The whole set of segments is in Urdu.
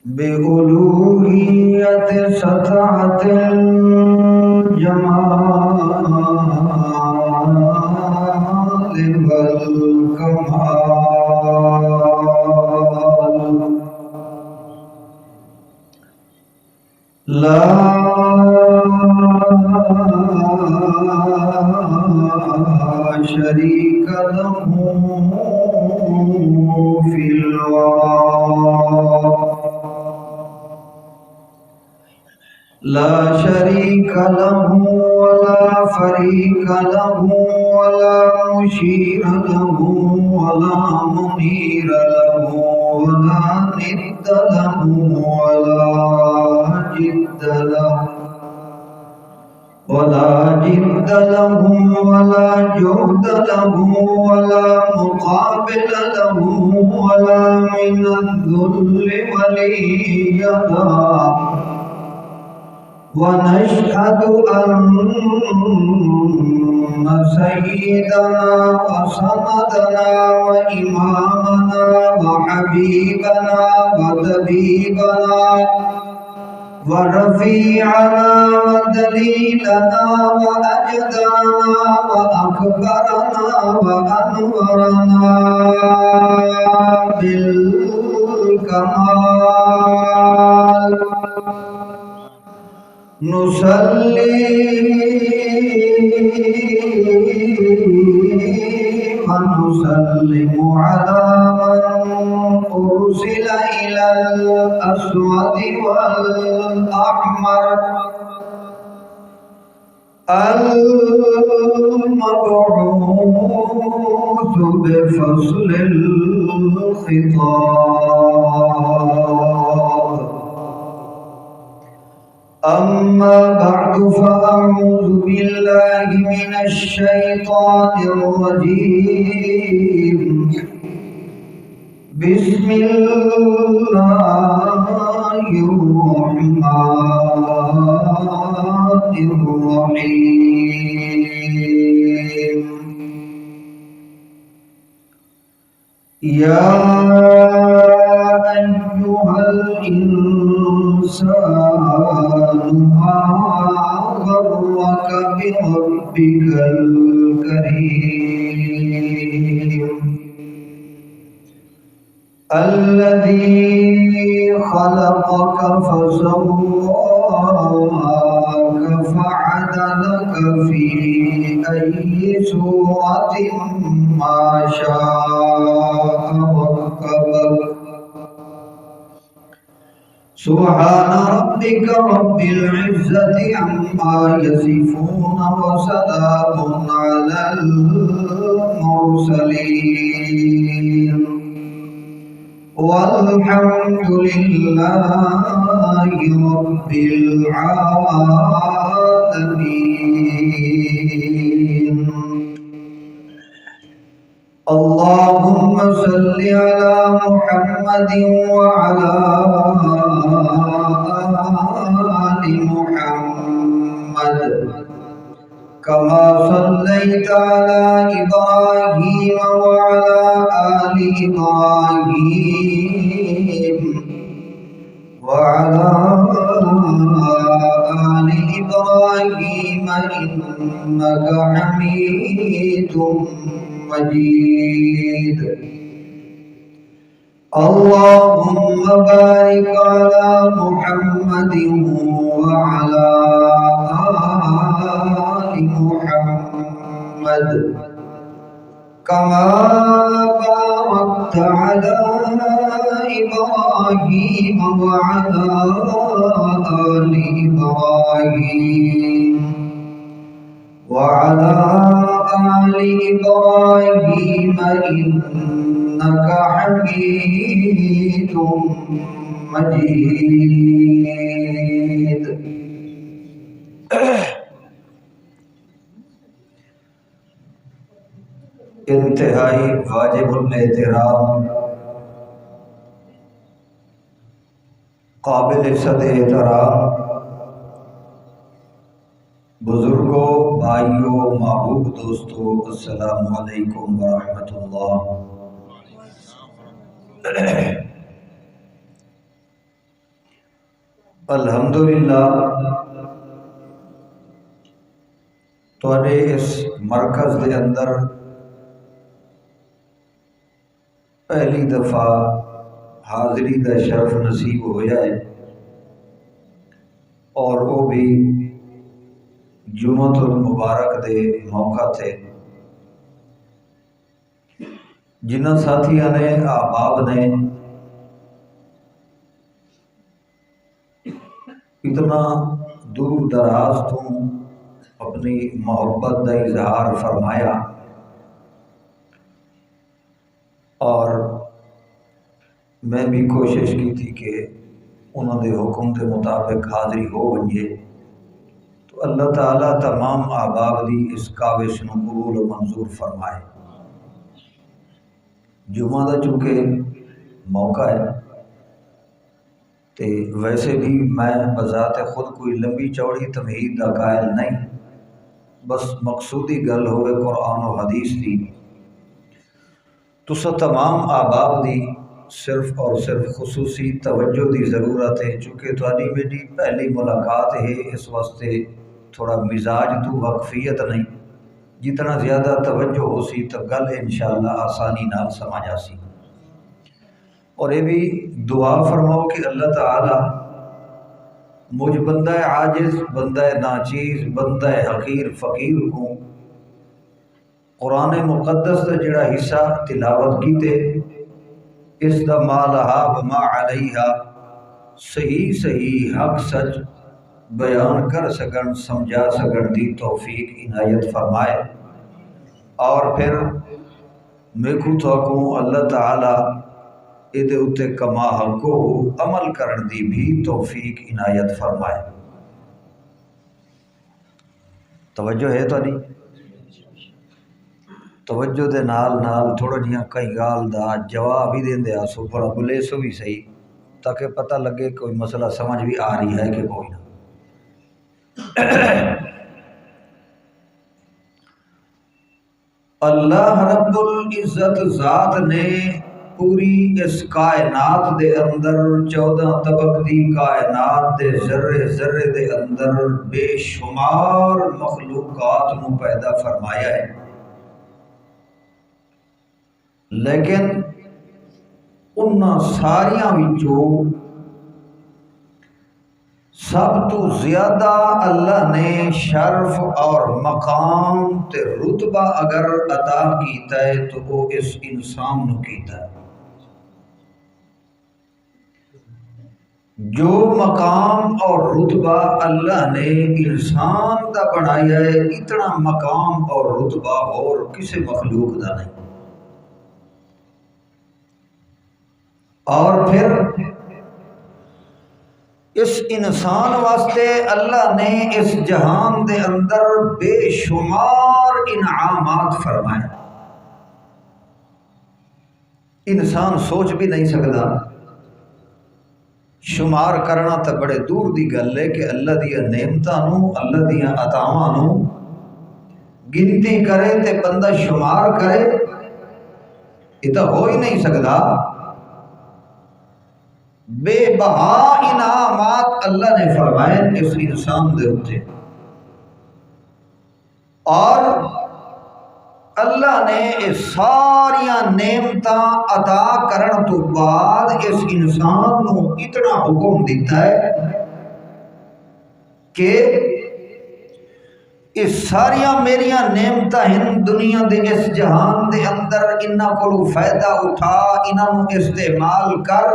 بألوهية سطعة الجمال والكمال لا شريك له في الورى لا شريك له ولا فريق له ولا مشير له ولا منير له ولا ند له ولا جد له ولا جد له ولا جهد له ولا مقابل له ولا من الذل وليا ونشهد أن سيدنا وسندنا وإمامنا وحبيبنا وطبيبنا ورفيعنا ودليلنا وأجدرنا وأكبرنا وأنورنا بالكمال نصلي ونسلم على من أرسل إلى الأسود والأحمر المبعوث بفصل الخطاب أما بعد فأعوذ بالله من الشيطان الرجيم بسم الله الرحمن الرحيم يا أيها الإنسان ما غرك بربك الكريم الذي خلقك فسواك فعدلك في أي صورة ما شاء ركبك سبحان ربك رب العزة عما يصفون وسلام على المرسلين والحمد لله رب العالمين اللهم صل على محمد وعلى آل محمد كما صليت على إبراهيم وعلى آل إبراهيم وعلى آل إبراهيم إنك حميد مجيد اللهم بارك على محمد وعلى آل محمد كما باركت على إبراهيم وعلى آل إبراهيم وعلى آل إبراهيم إنك حميد مجيد انتہائی واجب الاحترام قابل عزت احترام بزرگوں، بھائیوں، محبوب دوستوں، السلام علیکم ورحمۃ اللہ۔ الحمدللہ تواڈے اس مرکز دے اندر پہلی دفعہ حاضری دا شرف نصیب ہویا ہے، اور وہ بھی جمعۃ المبارک دے موقع تے جنہ ساتھیاں نے احباب نے اتنا دور دراز تو اپنی محبت کا اظہار فرمایا، اور میں بھی کوشش کی تھی کہ انہوں نے حکم کے مطابق حاضری ہو ونجے، تو اللہ تعالیٰ تمام احباب دی اس کاوش نو قبول و منظور فرمائے۔ جمعہ دا چونکہ موقع ہے تے ویسے بھی میں بذات خود کوئی لمبی چوڑی تمہید دا قائل نہیں، بس مقصودی گل ہوئے قرآن و حدیث دی، تسا تمام احباب دی صرف اور صرف خصوصی توجہ دی ضرورت ہے، چونکہ تھوڑی میری پہلی ملاقات ہے، اس واسطے تھوڑا مزاج تو وقفیت نہیں، جتنا زیادہ توجہ ہو سی تو گل انشاءاللہ آسانی نال سمجھ آ سی۔ اور یہ بھی دعا فرماؤ کہ اللہ تعالی مجھ بندہ عاجز، بندہ ناچیز، بندہ حقیر فقیر کو قرآن مقدس کا جڑا حصہ تلاوت کیتے اس دا ما لہا وما علیہا صحیح صحیح حق سچ بیان کر سکن، سمجھا سکن دی توفیق عنایت فرمائے، اور پھر میکو تھوکوں اللہ تعالی ادھے اتے کما حقو عمل کرن دی بھی توفیق عنایت فرمائے۔ توجہ ہے تو نہیں؟ توجہ دے نال نال تھوڑا جہاں کئی گال دا جواب ہی دیں دے آسو، بڑا بلے سو بھی صحیح، تاکہ پتہ لگے کوئی مسئلہ سمجھ بھی آ رہی ہے کہ کوئی نہ۔ اللہ رب العزت ذات نے پوری اس کائنات دے اندر 14 طبق دی کائنات دے ذرے ذرے دے اندر بے شمار مخلوقات نو پیدا فرمایا ہے، لیکن انہاں ساریاں وچوں سب تو زیادہ اللہ نے شرف اور مقام تے رتبہ اگر عطا کیتا ہے تو وہ اس انسان نو کیتا ہے۔ جو مقام اور رتبہ اللہ نے انسان دا بنایا ہے، اتنا مقام اور رتبہ اور کسی مخلوق دا نہیں۔ اور پھر اس انسان واسطے اللہ نے اس جہان دے اندر بے شمار انعامات فرمائے، انسان سوچ بھی نہیں سکتا، شمار کرنا تو بڑے دور دی گل ہے کہ اللہ دیا نعمتاں نو، اللہ دیا عطاواں نو گنتی کرے تے بندہ شمار کرے، یہ تو ہو ہی نہیں سکتا۔ بے بہا انعامات اللہ نے فرمائے اس انسان دے اتے، اور اللہ نے اس ساریاں نعمتاں عطا کرن تو بعد اس انسان نو اتنا حکم دیتا ہے کہ اس ساریاں میریاں نعمتاں ہن دنیا دے اس جہان دے اندر، انہاں کولو فائدہ اٹھا، انہاں نو استعمال کر،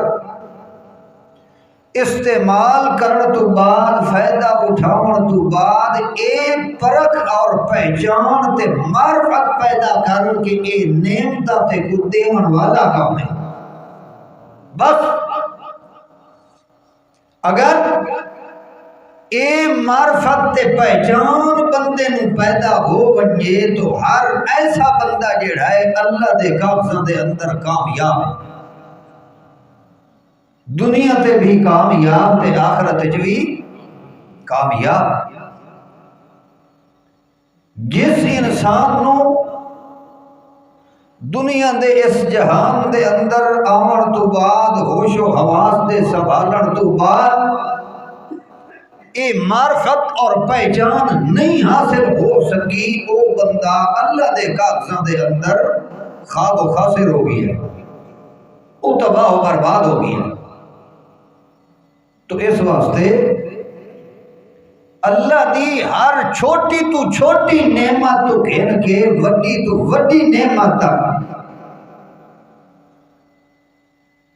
استعمال کرن تو بعد فائدہ اٹھاؤن تو بعد ایک پرکھ اور پہچان تے معرفت پیدا کر کہ اے نعمتاں تے کو دیون والا کام ہے۔ بس اگر اے معرفت تے پہچان بندے نو پیدا ہو ونجے تو ہر ایسا بندہ جڑا ہے اللہ دے کاغذاں دے اندر کامیاب ہے، دنیا تے بھی کامیاب تے آخرت وچ بھی کامیاب۔ جس انسان نو دنیا دے اس جہان دے اندر آمن تو بعد ہوش و حواس دے سنبھالن تو بعد یہ معرفت اور پہچان نہیں حاصل ہو سکی، وہ بندہ اللہ دے کاغذاں دے اندر خواب و خاسر ہو گیا، وہ تباہ و برباد ہو گیا۔ تو اس واسطے اللہ دی ہر چھوٹی تو چھوٹی نعمت تو گھن کے وڈی تو وڈی نعمت تک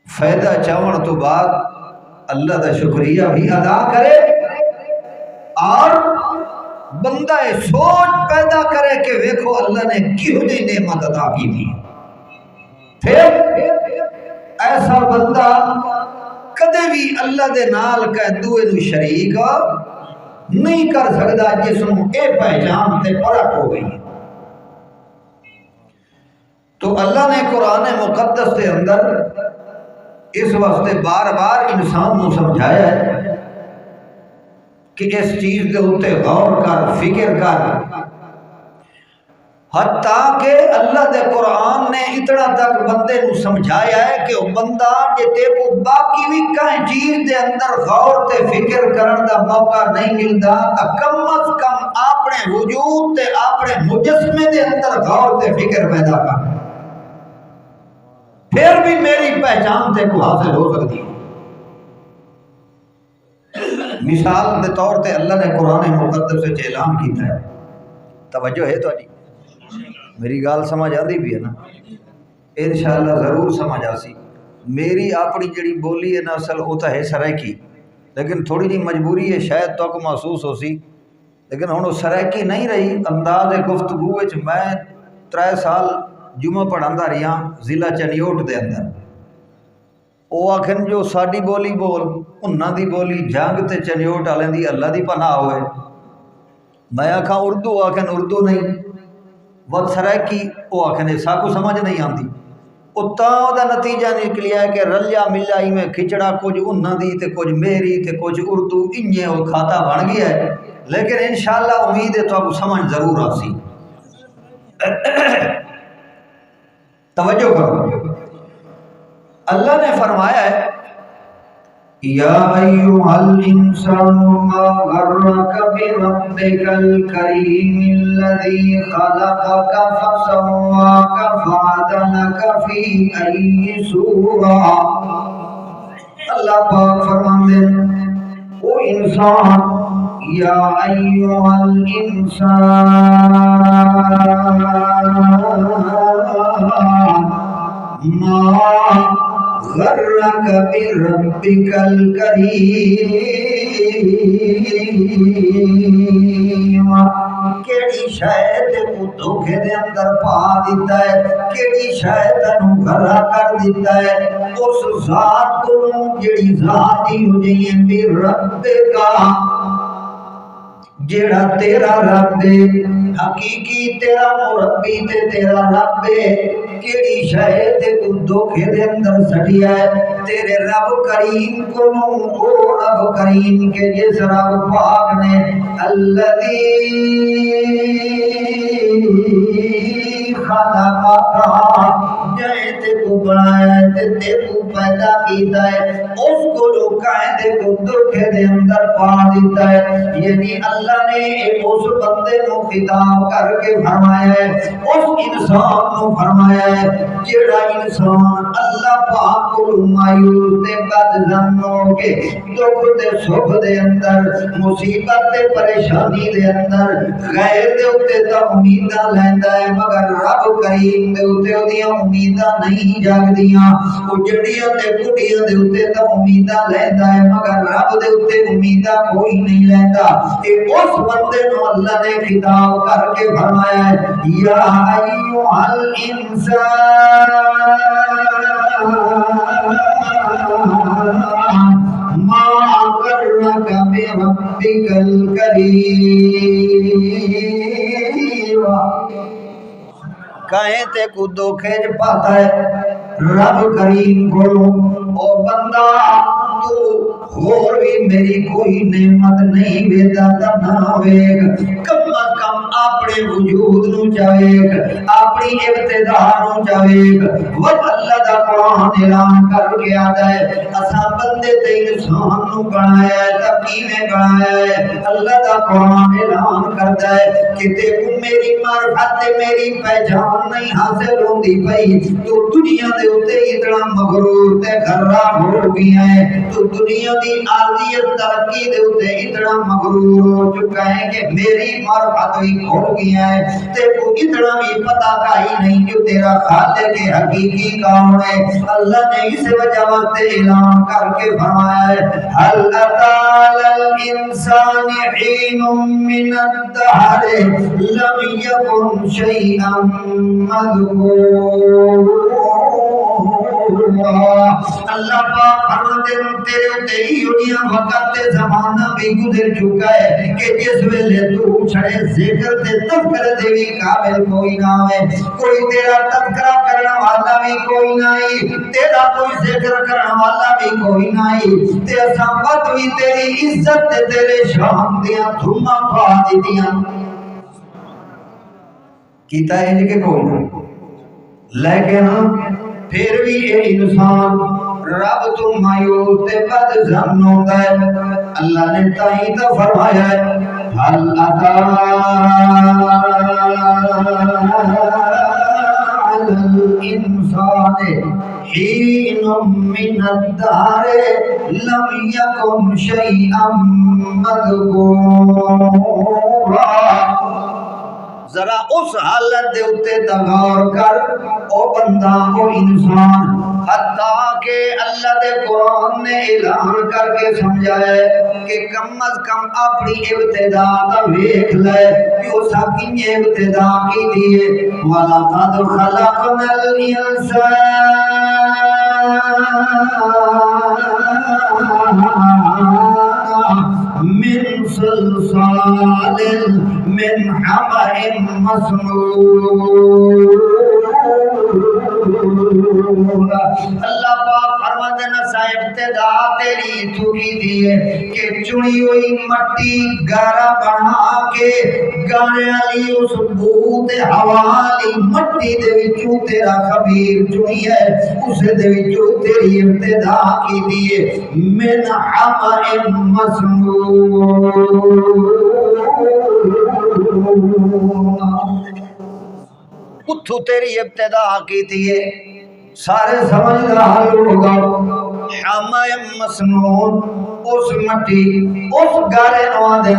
فائدہ چاہن تو بعد اللہ دا شکریہ بھی ادا کرے، اور بندہ سوچ پیدا کرے کہ ویکھو اللہ نے کیوں جی نعمت ادا کی تھی۔ پھر ایسا بندہ کدے بھی اللہ دے نال کہ دوے نو شریک نہیں کر سکتا جس نو اے پہچان تے فرق ہو گئی۔ تو اللہ نے قرآن مقدس کے اندر اس واسطے بار بار انسان کو سمجھایا ہے کہ اس چیز کے اوتے غور کر، فکر کر، حتیٰ کہ اللہ دے قرآن نے اتنا تک بندے کو سمجھایا ہے کہ وہ بندہ جے تے کو باقی بھی کہیں چیز دے اندر غور تے فکر کرن دا موقع نہیں ملتا، تا کم از کم اپنے وجود تے اپنے مجسمے دے اندر غور تے فکر پیدا کر، پھر بھی میری پہچان تے کو حاصل ہو سکتی ہے۔ مثال دے طور تے اللہ نے قرآن مقدس سے اعلان کیتا ہے، توجہ ہے تو جی میری گال سمجھ آتی بھی ہے نا، انشاءاللہ ضرور سمجھ آسی۔ میری اپنی جڑی بولی ہے نا اصل وہ تو ہے سرائکی، لیکن تھوڑی جی مجبوری ہے شاید تو محسوس ہو سی، لیکن ہن وہ سرائکی نہیں رہی۔ انداز گفتگو وچ میں 3 سال جمعہ پڑھاندا رہیا ضلع چنیوٹ دے اندر، وہ آکھن جو ساڈی بولی بول، انہاں دی بولی جنگ تے چنیوٹ والے دی اللہ دی پناہ ہوئے۔ میں آکھاں اردو، آکھن اردو نہیں، وقت سرائکی، وہ آکھنے ساکو سمجھ نہیں آتی۔ اتاں دا نتیجہ نکلیا ہے کہ رلیا ملا ہی میں کھچڑا، کچھ انہاں دی تے کچھ میری تے کچھ اردو، انجے وہ کھاتا بن گیا ہے، لیکن انشاءاللہ امید ہے تو آپ سمجھ ضرور آسی۔ توجہ کرو، اللہ نے فرمایا ہے یا ایھا الانسان ما غرک بربک الکریم الذی خلقک فسواک فعدلک فی ای صورہ۔ اللہ پاک فرماندے او انسان، یا ایھا الانسان ما غرک بربک الکریم، کیڑی شے تینوں دھوکے دے اندر پا دیتا ہے، کیڑی شے تینوں گھرا کر دیتا ہے، اس ذات کو جیڑی ذات ہی ہو جئی ہے بربک، جیڑا تیرا رب دے حقیقی تیرا مربی تے تیرا رب ہے، کیڑی شے تے کو دھوکے دے اندر سٹیا ہے تیرے رب کریم کو، او رب کریم کے جس رب پاک نے الذی خلقک، جے تے کو بنایا ہے تے کو پیدا کیتا ہے، اس کو جو قائدے کو دھوکے دے اندر پا دیتا ہے۔ یعنی اللہ نے اس بندے کو خطاب کر کے فرمایا ہے، اس انسان کو فرمایا ہے جیڑا انسان اللہ پاک کو مایوس تے بدظن ہو کے دکھ تے سکھ دے اندر، مصیبت تے پریشانی دے اندر غیر دے اوتے تا امیداں لیندا ہے، مگر رب کریم دے اوتے اودیاں امیداں نہیں جاگدیاں، او جڑیاں تے بڈیاں دے اوتے تا امیداں لیندا ہے، مگر رب دے اوتے امیداں کوئی نہیں لیندا۔ اے اس بندے نو اللہ نے خطاب کر کے فرمایا ہے یا ایھا الانسان ما غرک بربک الکریم، کہیں تے کو دھوکے چ پاتا ہے رب کریم کو، او بندہ تو اور بھی میری کوئی نعمت نہیں ویدا تا نہ ویگ، کم از کم اپنے وجود نو چاہیگ، اپنی ابتدا نو چاہیگ۔ وقت اللہ دا قرآن اعلان کر کے آتا ہے اساں بندے تے انسان نو بنایا ہے تا کیویں بنایا ہے۔ اللہ دا قرآن اعلان کردا ہے کہ تے کو میری معرفت تے میری پہچان نہیں حاصل ہوندی پئی، تو دنیا دے اوتے اتنا مغرور تے غرق ہو گیا ہے، تو دنیا دی عارضیت ترقی دے اوتے اتنا مغرور ہو چکا ہے کہ میری معرفت بھی کھل گیا ہے، تے کو اتنا بھی پتہ کائی نہیں کہ تیرا خالق حقیقی کون ہے۔ اللہ نے اس وجہ سے اعلان کر کے فرمایا ہے حل اتى الانسان حين من الدهر لم يكن شيئا مذكورا۔ اللہ پاک فرماتے ہیں تیرے تے ہی دنیا وقت تے زمانہ بھی گزر چکا ہے کہ جس ویلے تو چھڑے ذکر تے تذکرہ دے بھی قابل کوئی نہ ہے، کوئی تیرا تذکرہ کرنے والا بھی کوئی نہیں، تیرا کوئی ذکر کرنے والا بھی کوئی نہیں، تے سامت بھی تیری عزت تے تیرے شان دیاں دھوماں پا دیتیاں کیتا ہے کہ کوئی نہیں، لیکن پھر بھی اے انسان رب تو مایوس تے بد ظن ہوتا ہے۔ اللہ نے تائیں تو فرمایا ہے حل اتا علی الانسان حین من الدہر لم یکن شیئا مذکورا۔ ذرا اس حالت دے اتے غور کر او بندہ او انسان، حتیٰ کہ اللہ دے قرآن نے اعلان کر کے سمجھایا ہے کہ کم از کم اپنی ابتدا تا ویکھ لے کہ اس کی ابتدا کی دیئے وَلَقَدْ خَلَقْنَا الْإِنسَانَ من صلصال من حمأ مسنون۔ اللہ پاک فرماتے ہیں سا ابتدا تیری تو کی دیئے کہ چنی ہوئی مٹی گارا بنا کے گانے علی اس بوت حوالی مٹی دے وچوں تیرا خبیر چنی ہے، اسے دے وچوں تیری ابتدا کی دیئے من حمأ مسنون۔ اتھو تیری ابتدا کی دیئے سارے سمجھدار ہوگا حمأ مسنون، اس مٹی اس گارے نوادے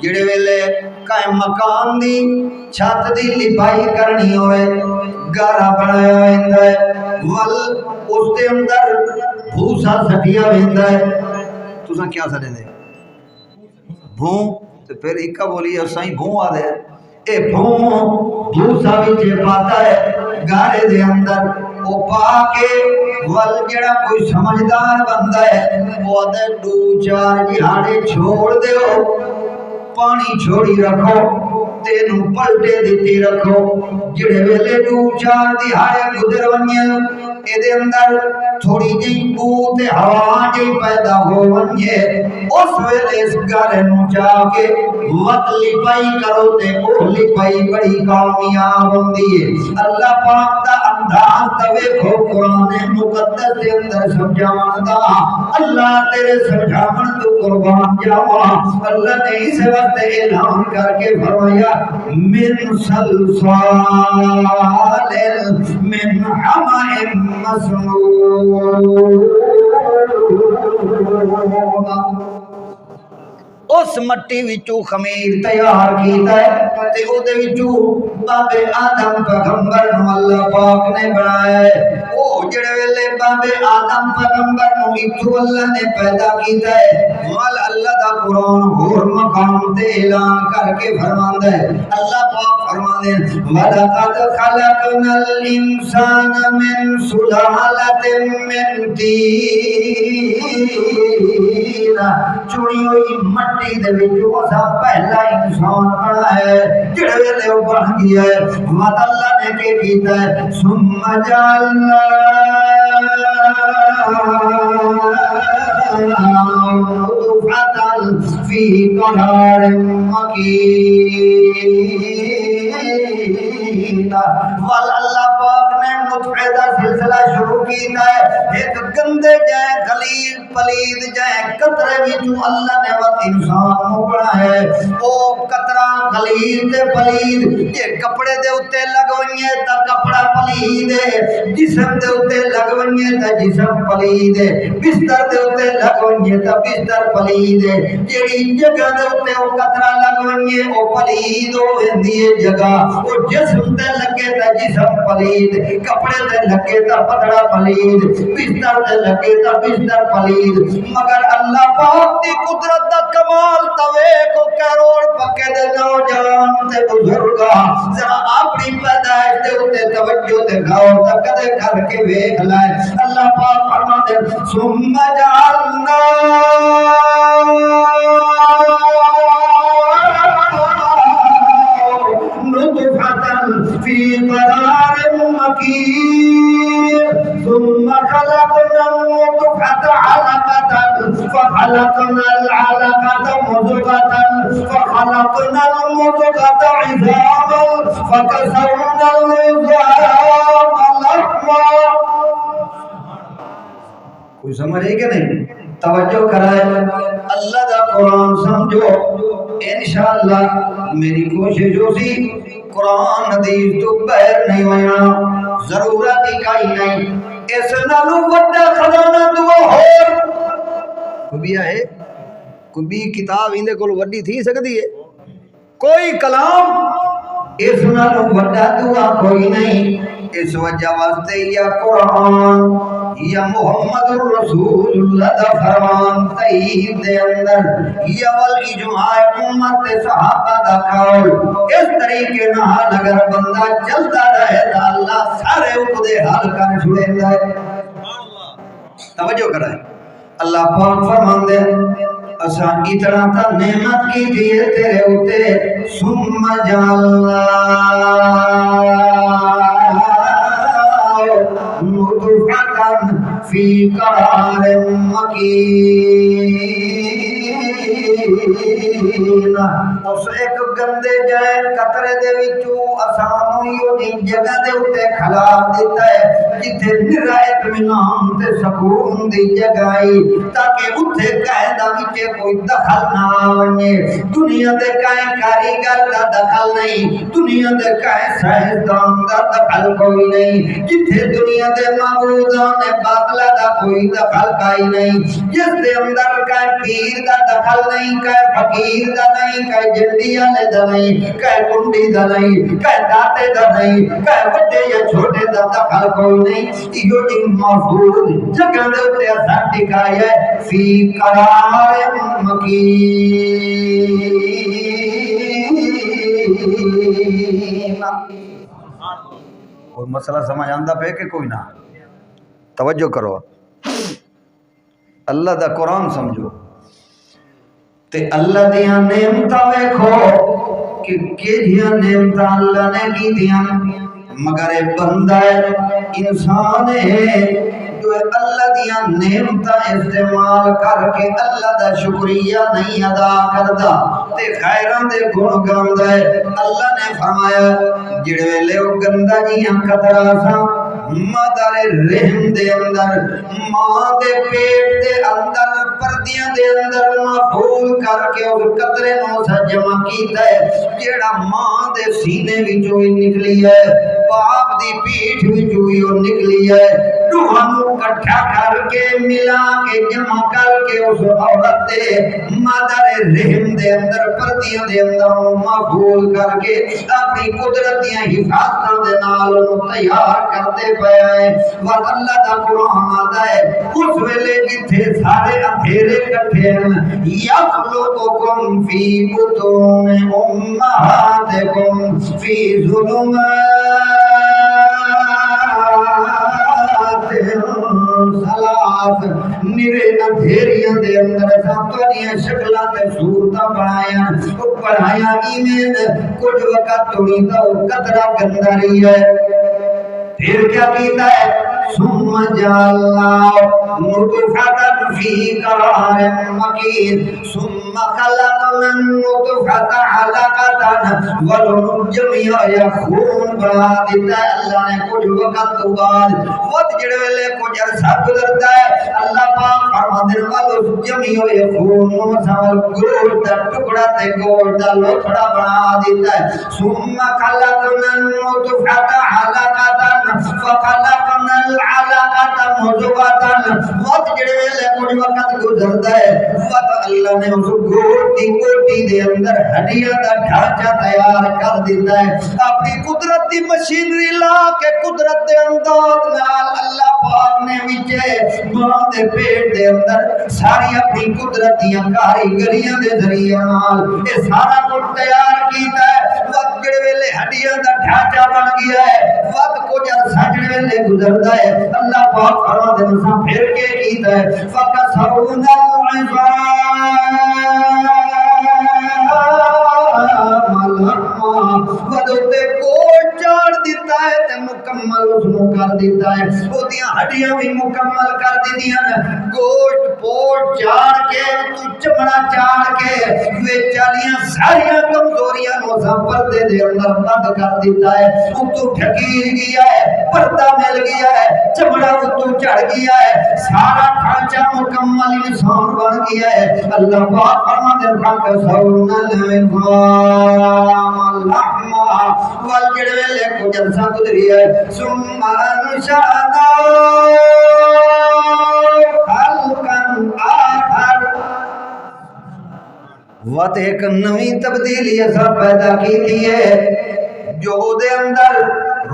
جڑے ویلے کائیں مکان دی چھت دی لپائی کرنی ہوئے گارا بنایا ویندا ہے، ول اس دے اندر بھوسا سٹیا ویندا ہے۔ تساں کیا سٹے دے بھوں تے پھر ایکا بولی اسائیں بھوں آ دے اے بھوں بھوسا وچ پاتا ہے گارے دے اندر، وہ پا کے ول جڑا کوئی سمجھدار بندہ ہے وہ دے دو چار جہاڑے چھوڑ دیو، پانی چھوڑی رکھو تینوں پلٹے دیتی رکھو، جڑے ویلے دو چار دہاڑے گزر ونجے اے دے اندر تھوڑی جی بو تے ہوا جی پیدا ہو ونجے، اس ویلے اس گارے نو جا کے وقت لپائی کرو تے وہ لپائی بڑی کامیاب ہوندی ہے۔ اللہ پاک دا انداز توے کھو قرآن مقدس دے اندر سمجھاون دا، اللہ تیرے سمجھاون تو قربان جاواں۔ اللہ نے اس وقت اعلان کر کے فرمایا من صلصال من حمأ مسنون۔ اس مٹی وچوں خمیر تیار کیتا ہے تے او دے وچوں بابے آدم پیغمبر نو اللہ پاک نے بنایا ہے۔ او جڑے ویلے بابے آدم پیغمبر نو اتھوں اللہ نے پیدا کیتا ہے، وال اللہ دا قرآن ہور مقام تے اعلان کر کے فرماندا ہے، اللہ پاک فرماندے ہیں وَلَقَدْ خَلَقْنَا الْإِنسَانَ مِنْ سُلَالَةٍ مِّن طِينٍ۔ چنی ہوئی مٹی دے وچوں اساں پہلا انسان بنایا ہے، جڑے ویلے او بن گیا ہے وعد اللہ نے کہ کیتا ہے ثم جعلنا نطفة فی قرار مکین۔ وال اللہ پاک نے نطفے دا سلسلہ شروع کیتا ہے ایک گندے جائے غلیظ پلید جائے قطرے وچوں اللہ نے وقت انسان نو بنایا ہے او قطرہ غلیظ تے پلید یہ کپڑے دے اوتے لگ ونجے تا کپڑا پلید ہے جسم دے اوتے لگ ونجے تا جسم پلید ہے بستر دے اوتے لگ ونجے تا بستر پلید ہے جیڑی جگہ دے اوتے او قطرہ لگ ونجے او پلید ہو ویندی ہے جگہ او جسم تے لگے تا جسم پلید کپڑے تے لگے تا پتڑا پلید بستر تے لگے تا بستر پلید مگر اللہ پاک دی قدرت دا کمال توے کو کروڑ پکے دے نوجوان تے بزرگا ذرا اپنی پیدائش دے اوتے توجہ تے غور تے کدے کر کے ویکھ لائے اللہ پاک فرماتے ثم جعلنا في قرار مكين ثم خلقنا النطفة علقة فخلقنا العلقة مضغة فخلقنا المضغة عظاما فكسونا العظام لحما کوئی سمجھ ہے کہ نہیں توجہ کرائے اللہ دا قرآن سمجھو انشاءاللہ میری کوشش ہو سی قرآن حدیث تو بہر نہیں ہونا ضرورت ہی کئی نہیں اس نالو وڈا خزانہ دعا ہور کوئی ہے کوئی کتاب اندے کول وڈی تھی سکتی ہے کوئی کلام اس نالو وڈا دعا کوئی نہیں اس وجہ واسطے یا قرآن یا محمد رسول اللہ دا فرمان تئید دے اندر یا والاجماع امت صحابہ دا قول اس طریقے نال اگر بندہ چلتا رہے تا اللہ سارے عقدے حل کر چھوڑے ہے توجہ کرائیں اللہ پاک فرمان دے اساں اتنا تا نعمت کی دیئے تیرے ہوتے ثم جعلنا نطفة في قرار مكين اس ایک گندے جائے قطرے دے وچوں اسانو یو دی جگہ دے اوتے کھلا دیتا ہے جتھے نرا اطمینان تے سکون دی جگہ آئی تاکہ اوتھے قاعدہ وچ کوئی دخل نہ ونجے دنیا دے کائیں کاریگر دا دخل نہیں دنیا دے کائیں سائنسدان دا دخل کوئی نہیں جتھے دنیا دے معبودان باطلہ دا کوئی دخل کائی نہیں جس دے اندر کائیں پیر دا دخل نہیں کائیں فقیر دا نہیں کائیں جنڈیاں لے دا نہیں کائیں کنڈی دا نہیں کائیں داتے دا نہیں کائیں بڑے یا چھوٹے دا دخل کوئی نہیں یہ جی محفوظ جگہ دے ہوتے اثر ٹکائی ہے فی قرار مکین کوئی مسئلہ سمجھ آندہ پہ کہ کوئی نہ توجہ کرو اللہ دا قرآن سمجھو تے اللہ دیاں نعمتاں ویکھو کہ کیڑیاں نعمتاں اللہ نے کی دیاں مگر اے بندہ انسان ہے جو اللہ دیاں نعمتاں استعمال کر کے اللہ دا شکریہ نہیں ادا کردا تے خیراں دے گن گاوندا ہے اللہ نے فرمایا جڑے ویلے او گندا جیاں قطرہ سا مادر رحم دے اندر ماں دے پیٹ دے اندر پردیاں دے اندر محفوظ کر کے اس قطرے نو سا جمع کیتا ہے جیڑا ماں دے سینے وچوں نکلی ہے باپ دی پیٹھ وچوں نکلی ہے روحاں نو اکٹھا کر کے ملا کے جمع کر کے اس عورت دے مادر رحم دے اندر پردیاں دے اندر محفوظ کر کے اپنی قدرت دیاں حفاظتاں دے نال انہوں تیار کرتے پیا ہے وقت اللہ دا قرآن آتا ہے اس ویلے جتھے سارے اندھیرے کٹھے ہیں یخلقکم فی بطون امہاتکم فی ظلمات سلاس نرے اندھیریاں دے اندر ساتوڑیاں شکلہ تے صورتاں بڑھایا ایمین کچھ وقت توڑی تو قطرہ گندری ہے پھر کیا کیتا ہے ثم جعلنا نطفة في قرار مكين ثم ثم خلقنا النطفة علقة والنجم يخون بنا دیتا ہے اللہ نے کچھ وقت تو بعد وقت جڑے ویلے کچھ عرصہ گزرتا ہے اللہ پاک فرماندے والنجم يخون سوال گوشت دا ٹکڑا تے گوشت دا لوتھڑا بنا دیتا ہے ثم خلقنا النطفة علقة فخلقنا العلقة مضغة وقت جڑے ویلے کچھ وقت گزرتا ہے وقت اللہ نے اس گوشت کی کوٹی دے اندر ہڈیاں دا ڈھانچہ تیار کر دیتا ہے اپنی قدرت دی مشینری لا کے قدرت دے انداز نال اللہ پاک نے وچے ماں دے پیٹ دے اندر ساری اپنی قدرت دیاں کاریگریاں دے ذریعے نال اے سارا کچھ تیار کیتا ہے وقت جڑے ویلے ہڈیاں دا ڈھانچہ بن گیا ہے وقت کچھ عرصہ جڑے ویلے گزردا ہے اللہ پاک فرماندے نے پھر کے کیتا ہے فکسونا ودوتے کو چاڑ دیتا ہے تے مکمل اس نو کر دیتا ہے او دیاں ہڈیاں بھی مکمل کر دیندیاں گوشت پوٹ چاڑ کے تو چمڑا چاڑ کے وچ والیاں ساریاں کمزوریاں نو پردے دے اندر بند کر دیتا ہے او تو ڈھکی گیا ہے پردہ مل گیا ہے چمڑا او تو چڑھ گیا ہے سارا ڈھانچہ مکمل انسان بن گیا ہے اللہ پاک فرماتے ہیں کہ سونا اللہم والجڑوے لے کو جلسہ گزری ہے ثم انشأنا خلقا آخر وقت ایک نوی تبدیلی ایسا پیدا کی تھی ہے جو دے اندر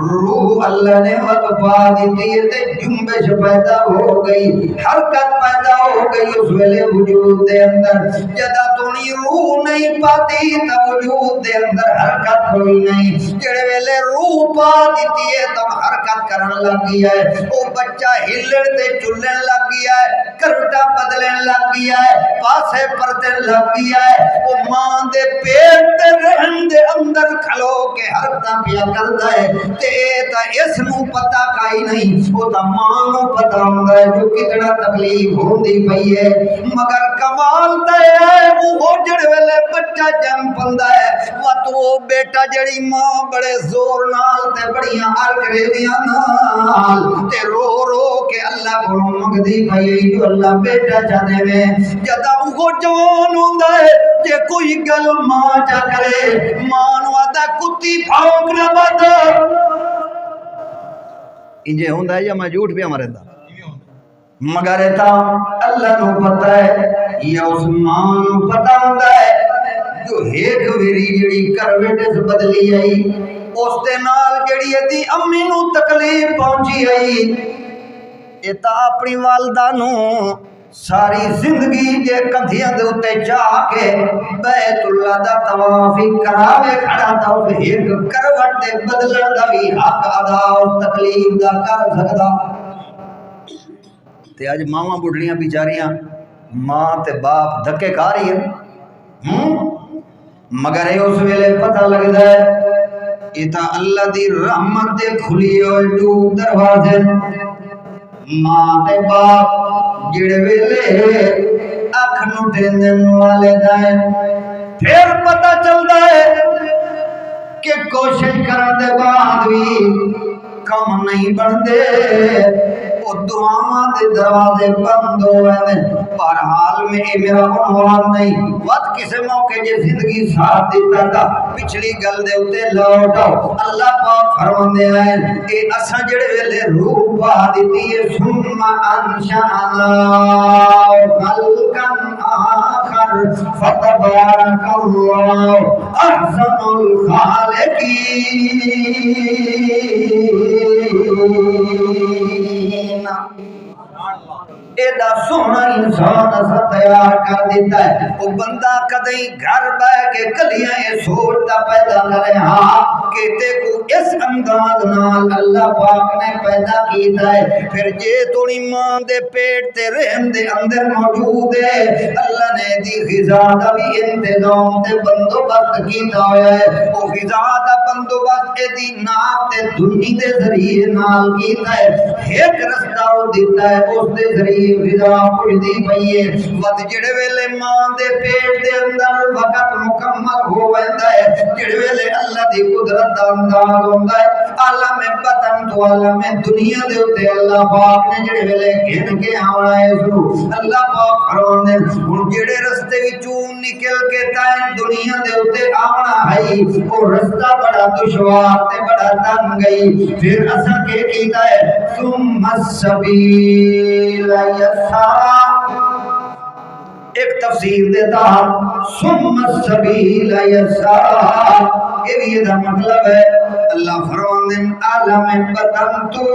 روح اللہ نے مقبا دیتی ہے تے جنبش پیدا ہو گئی حرکت پیدا ہو گئی اس ویلے وجود دے اندر جدا تونی روح نہیں پاتی تا وجود دے اندر حرکت ہوئی نہیں جڑے ویلے روح پا دیتی ہے تو حرکت کرن لگ گیا ہے او بچہ ہلن تے چلن لگ گیا ہے کرتا بدلن لگ گیا ہے پاسے پرتن لگ گیا ہے او ماں دے پیٹ تے رحم دے اندر کھلو کے حرکت پیا کرتا ہے تے تا اس نو پتہ کائی نہیں او تا ماں نو پتہ ہوندا ہے جو کتنا تکلیف ہوندی پئی ہے مگر کمال تے ہے او جڑے ویلے بچہ جنم پندا ہے وا تو بیٹا جڑی ماں بڑے زور نال تے بڑیاں ارکریاں نال تے رو رو کے اللہ کو منگدی پئی جو اللہ بیٹا چاہے میں جدا او جوان ہوندا ہے جے کوئی گل ماں چا کرے ماں نو آدا کتی پھونک نہ بتا انجے ہوندا ہے یا میں جھوٹ پہ مرندا مگر تا اللہ نو پتہ ہے یا اس ماں نو پتہ ہوندا ہے جو ایک ویری جڑی کروٹ اس بدلی آئی اس دے نال جڑی دی امی نو تکلیف پہنچی آئی اے تا اپنی والدہ نو ساری زندگی جے کندھیاں دے اتے جا کے بیت اللہ دا طوافی کراوے کھڑا تا اس ایک کروٹ دے بدلن دا بھی حق ادا اور تکلیف دا کر سکدا تے اج ماواں بڑھڑیاں بیچاریاں ماں تے باپ دھکے کھا رہی ہیں مگر اے اس ویلے پتہ لگدا ہے اے تا اللہ دی رحمت دے کھلی ہوئے دو دروازے ماں تے باپ جڑے ویلے اکھ نو ٹھندن والے دائیں پھر پتہ چلدا ہے کہ کوشش کرن دے بعد بھی کم نہیں بندے او دعاواں دے دروازے بند ہوئے بہرحال میں اے میرا عنوان نہیں وقت کسے موقع جے زندگی ساتھ دیتا تھا پچھلی گل دے اتے لوٹ آؤ اللہ پاک فرماندے ہیں کہ اساں جڑے ویلے روح پا دیتی ہے ثم انشأنا خلقا آخر فتبارک اللہ احسن الخالقین ایڈا سونا انسان اسا تیار کر دیتا ہے وہ بندہ کدیں گھر بہ کے کلیاں یہ سوچتا پیدا کرے ہاں کہ تے کو اس انداز نال اللہ پاک نے پیدا کیتا ہے پھر جے تھوڑی ماں دے پیٹ تے رحم دے اندر موجود ہے اللہ نے دی غذا دا بھی انتظام تے بندوبست کیتا ہوا ہے وہ غذا دا بندوبست دی ناک تے دھنی دے ذریعے نال کیتا ہے ایک رستہ وہ دیتا ہے اس دے ذریعے غذا پجدی پئی ہے ود جڑے ویلے ماں دے پیٹ دے اندر وقت مکمل ہو ویندا ہے جڑے ویلے اللہ دی قدرت دا انداز ہوندا ہے عالم بطن تو عالم دنیا دے اوتے اللہ پاک نے جڑے ویلے گھن کے آونا ہے ضرور اللہ پاک فرماندے ہن جڑے رستے وچوں نکل کے تائیں دنیا دے اوتے آونا ہے او رستہ بڑا دشوار تے بڑا تنگ گئی پھر اساں کے کیتا ہے ثم السبیل یسرا ایک تفسیر دیتا ثم السبیل یسرا یہ دا مطلب ہے اللہ فرماندے عالم بطن تو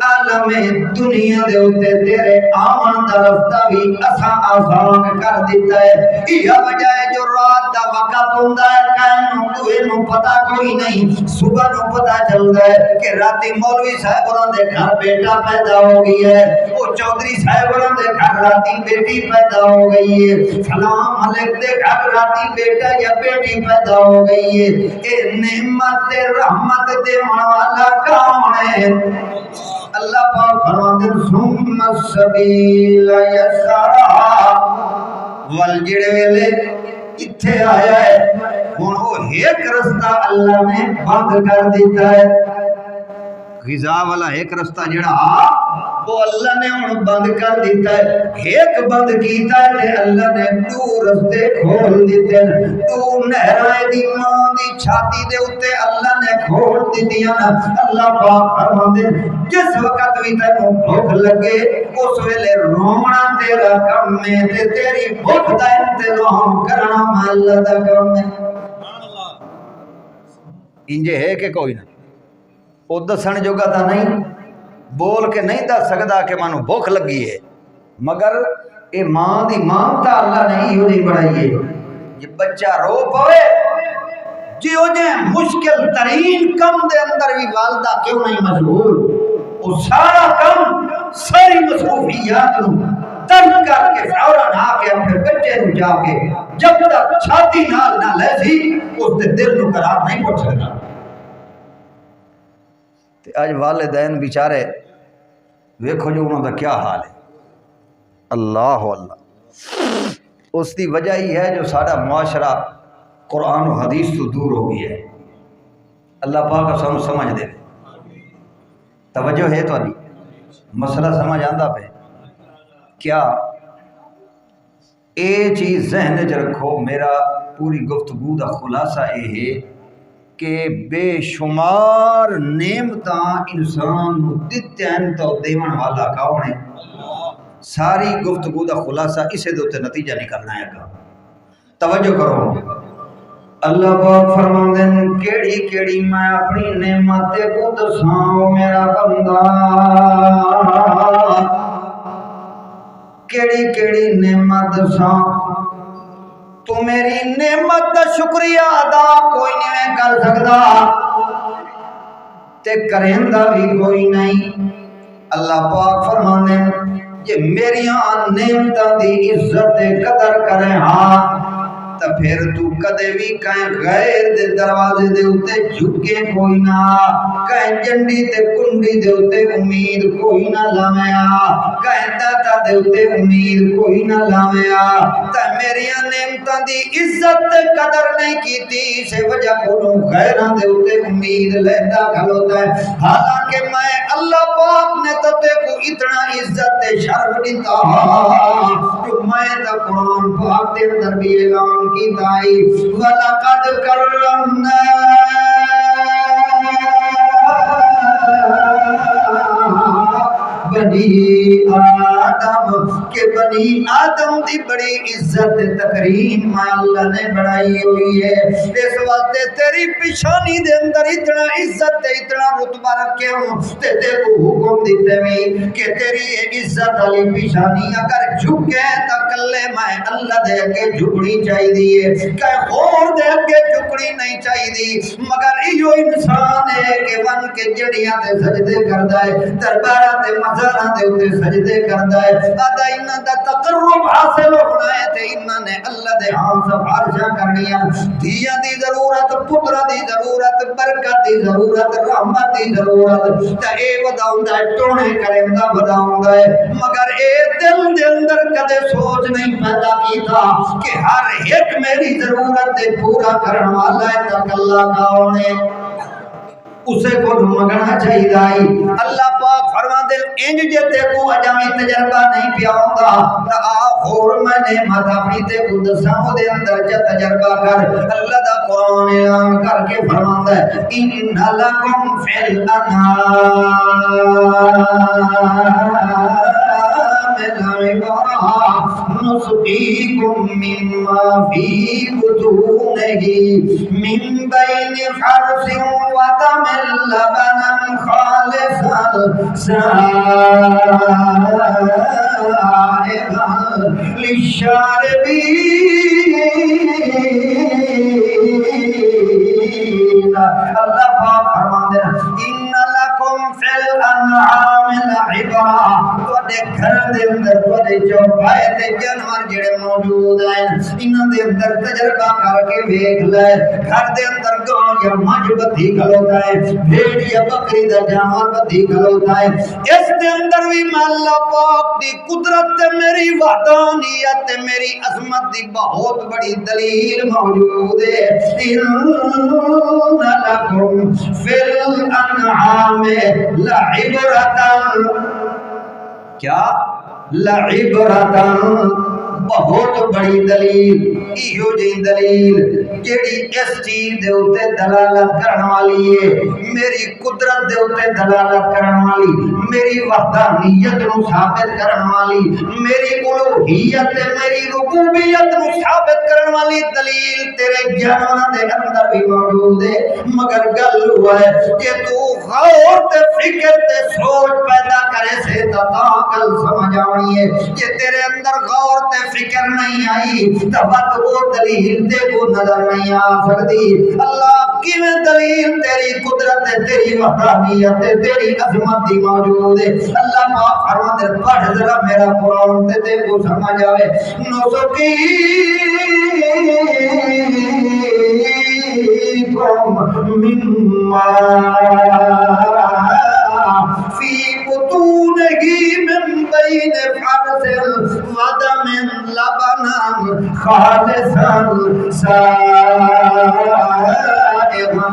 عالم دنیا دے اوتے تیرے آمن دا رستہ بھی اساں آسان کر دیتا ہے یہ وجہ ہے جو رات دا وقت ہوندا ہے کائن دوے نو پتہ کوئی نہیں صبح نو پتہ چلدا ہے کہ راتی مولوی صاحب اور دے گھر بیٹا پیدا ہو گئی ہے او چودھری صاحب اور دے گھر راتی بیٹی پیدا ہو گئی ہے فلاں ملک دے گھر راتی بیٹا یا بیٹی پیدا ہو گئی ہے اے نعمت رحمت دے والا کون ہے اللہ پاک فرماندے ثم السبیل یسرا ول جڑے ویلے ایتھے آیا ہے ہن او ایک رستہ اللہ نے بند کر دیتا ہے غذا والا ایک رستہ جڑا وہ اللہ نے ہن بند کر دیتا ہے ایک بند کیتا ہے تے اللہ نے دو رستے کھول دیتے ہیں دو نہراں دی ماں دی چھاتی دے اوتے اللہ نے کھول دتیاں اللہ پاک فرماندے جس وقت بھی تینوں بھوک لگے اس ویلے رونا تیرا کم ہے تے تیری بھوک دا انتظام کرنا اللہ دا کم ہے انجے ہے کہ کوئی نہ او دسن جوگا تا نہیں بول کے نہیں دس سکدا کہ مانو بھوک لگی ہے مگر اے ماں دی مامتا اللہ نے ہی نہیں بڑھائی ہے یہ بچہ رو پوے جی انہیں مشکل ترین کم دے اندر بھی والدہ کیوں نہیں مشغول وہ سارا کم ساری مصروفیات ترک کر کے فوراً آ کے اپنے بچے نو جا کے جب تک چھاتی نال نہ لے سی اس دے دل نو قرار نہیں پڑ سکتا آج والدین بیچارے ویکھو جو انہوں دا کیا حال ہے اللہ اللہ اس دی وجہ ہی ہے جو سارا معاشرہ قرآن و حدیث تو دور ہو گئی ہے اللہ پاک سانو سمجھ دے توجہ ہے تو مسئلہ سمجھ آندا پہ کیا اے چیز ذہن وچ رکھو میرا پوری گفتگو دا خلاصہ یہ ہے کہ بے شمار نعمتاں انسان نو دتیاں تو دیون والا کون ہے ساری گفتگو دا خلاصہ اسے دے نتیجہ نکلنا ہے گا توجہ کرو اللہ پاک فرماندے ہیں کیڑی کیڑی میں اپنی نعمت کو دساں میرا بندہ کیڑی کیڑی نعمت دساں تو میری نعمت دا شکریہ ادا کوئی نہیں کر سکتا تے کریندا بھی کوئی نہیں اللہ پاک فرماندے یہ میریاں نعمتاں دی عزت قدر کرے ہاں تو پھر تو کدے بھی کہیں غیر دے دروازے دے اتے جھکے کوئی نہ کہیں جنڈی تے کنڈی دے اتے امید کوئی نہ لامیا کہیں داتا دے اتے امید کوئی نہ لامیا تا میری نعمتاں دی عزت قدر نہیں کیتی سے وجہ کو غیراں دے اتے امید لیندہ کھلوتا ہے حالانکہ میں اللہ پاک نے تے کو اتنا عزت شرف دیتا جو میں تا قرآن پاک دے اندر بھی اعلان کی دائی وَلَقَدْ كَرَّمْنَا بنی آدم کہ بنی آدم دی بڑی عزت تکریم اللہ نے بڑھائی ہوئی ہے اس واسطے تیری پیشانی دے اندر اتنا عزت اتنا رتبہ رکھے ہوں تے کو حکم دیتے ہوئے کہ تیری عزت علی پیشانی اگر جھکے تو کلے میں اللہ دے اگے جھکڑی چاہیے کہ اور دے اگے جھکڑی نہیں چاہیے مگر ایو انسان ہے کہ ون کے جڑیاں تے سجدے کردا ہے درباراں تے مزاراں دے اوتے سجدے کردا ہے ادا انہاں دا تقرب حاصل ہونا ہے تے انہاں نے اللہ دے ہاں سفارشاں کرنیاں دھیاں دی ضرورت پتراں دی ضرورت برکت دی ضرورت رحمت دی ضرورت تے اے وداوندا ہے ٹونے کریندا وداوندا ہے مگر اے دل دے اندر کدے سوچ نہیں پیدا کیتا کہ ہر ایک میری ضرورت دے پورا کرن والا ہے تک اللہ کون ہے اسے کو منگنا چاہیے اللہ پاک فرماندے انج جے تے کو اجامی تجربہ نہیں پیا ہوندا تا اور میں نے مت اپنی تے کو دساں دے اندر جے تجربہ کر اللہ دا قرآن اعلان کر کے فرماندا ہے ان لکم فی الانعام نسقيكم مما في بطونه من بين فرث ودم لبنا خالصا سائغا للشاربين اللہ پاک فرماتے ہیں ان لکم فی الانعام لعبرہ تو گھر دے اندر تواڈے چوپائے تے جانور جڑے موجود ہیں انہاں دے اندر تجربہ کر کے ویکھ لے گھر دے اندر گاں یا مجھ بدھی کھلوتا ہے بھیڑ یا بکری دا جانور بدھی کھلوتا ہے اس دے اندر بھی اللہ پاک دی قدرت تے میری وحدانیت تے میری عظمت دی بہت بڑی دلیل موجود ہے ان لکم فی الانعام لعبرۃ کیا لعبرتاً بہت بڑی دلیل ایہو جی دلیل جیڑی اس چیز دے اوتے دلالت کرن والی ہے میری قدرت دے اوتے دلالت کرن والی میری وحدانیت نو ثابت کرن والی میری الوہیت تے میری ربوبیت نو ثابت کرن والی دلیل تیرے جاناں دے اندر بھی موجود ہے مگر گل ہوا ہے کہ تو غور تے فکر تے سوچ پیدا کرے سے تا گل سمجھ آنی ہے کہ تیرے اندر غور تے فکر نہیں آئی تبت وہ دلیل تے کو نظر نہیں آ سکتی اللہ کی میں دلیل تیری قدرت ہے تیری وحدانیت ہے تیری عظمت دی موجود ہے اللہ پاک فرماتے ہیں پڑھ ذرا میرا قرآن تے کو سمجھ آوے نسقيكم مما في بطونه من بين فرث ودم لبنا خالصا سائغا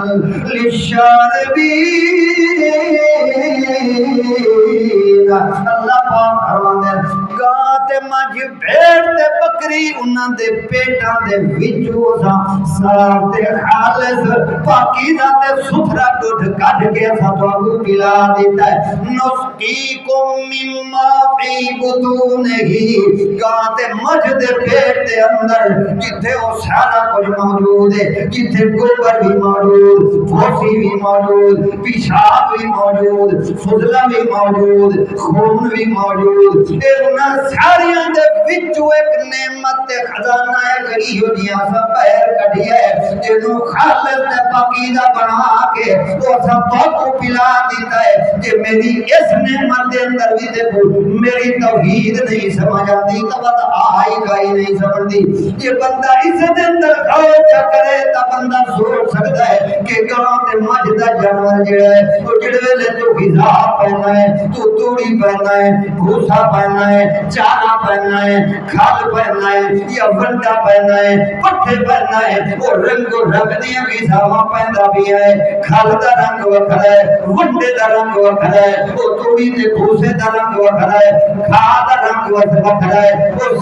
للشاربين اللہ پاک فرماتے ہیں گاں تے مجھ بھیڑ تے بکری انہاں دے پیٹاں دے وچوں صاف تے خالص پاکیزہ تے ستھرا دودھ کڈ کے تانوں پلا دیتا ہے نسقيكم مما في بطونه گاں تے مجھ دے پیٹ دے اندر جتھے او سارا کچھ موجود ہے جتھے گوبر بھی موجود پھوسی بھی موجود پیشاب بھی موجود فضلہ بھی موجود خون بھی موجود اے انہاں ساریاں دے وچوں ایک نعمت تے خزانہ ہے کڑی ہو جیاں سا پیر کڈی ہے جنوں خالص تے پاکیزہ بنا کے وہ سب کو پلا دیتا ہے کہ میری اس نعمت دے اندر بھی دیکھو میری توحید نہیں سمجھ آتی تو بات آئی گائی نہیں سمجھتی یہ بندہ اس دے اندر غور کرے تا بندہ سوچ سکتا ہے کہ گاں تے مجھ دا جانور جڑا ہے وہ جڑے لے تو غذا پہنا ہے تو توڑی پہنا ہے بھوسا پہنا ہے چارہ پہنا ہے کھاد پہنا ہے یا ونڈا پہنا ہے پٹھے پہنا ہے وہ رنگ و رنگ دیا غذا پہنا بھی ہے کھاد دا رنگ وکھرا ہے ونڈے دا رنگ وکھرا ہے وہ توڑی تے بھوسے دا رنگ وکھرا ہے کھاد دا رنگ وکھرا ہے وہ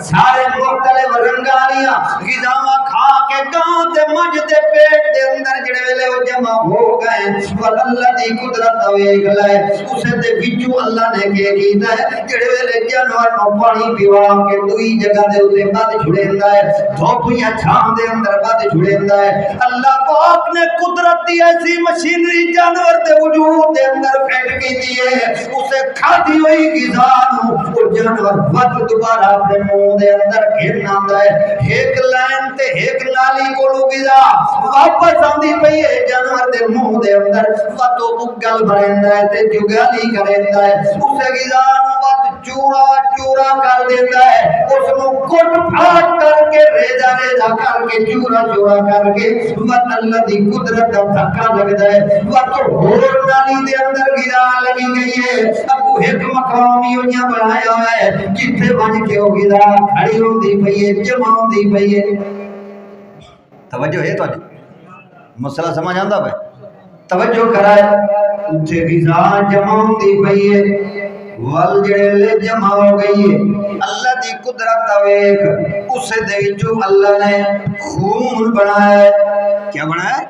سارے مختلف رنگالیاں غذا کھا کے کے گاں تے مجھ دے پیٹ دے اندر جڑے ویلے وہ جمع ہو گئے اللہ دی قدرت ویکھ لے اسے دے وچوں اللہ نے کہ کیتا ہے جڑے ویلے جانور نوں پانی پیوا کے دوئی جگہ دے اوتے بد چھڑیندا ہے دھوپ یا چھاں دے اندر بد چھڑیندا ہے اللہ پاک نے قدرت دی ایسی مشینری جانور دے وجود دے اندر فٹ کیتی ہے اسے کھادی ہوئی غذا نوں او جانور بد دوبارہ اپنے منہ دے اندر گھن آندا ہے ایک لائن تے ایک نالی کولو غذا واپس آندی پئی ہے جانور دے منہ دے اندر واتو اگل بھریندا ہے تے جگالی کریندا ہے اسے غذا نوں وات چورا چورا کر دیندا ہے اس نوں کٹ پھاٹ کر کے ریزا ریزا کر کے چورا چورا کر کے وات اللہ دی قدرت دا دھکا لگدا ہے واتو ہور نالی دے اندر غذا لگی گئی ہے ابو ایک مقام یوں بنایا ہوا ہے جتھے بن کے وہ غذا کھڑی ہوندی پئی ہے جمع ہوندی پئی ہے توجہ ہے تواڈی مسئلہ سمجھ آندا پے توجہ کرائے اتھے غذا جمع ہوندی پئی ہے ول جڑے لے جمع ہو گئی ہے اللہ دی قدرت دا ویکھ اسے دے وچوں اللہ نے خون بنایا ہے کیا بنایا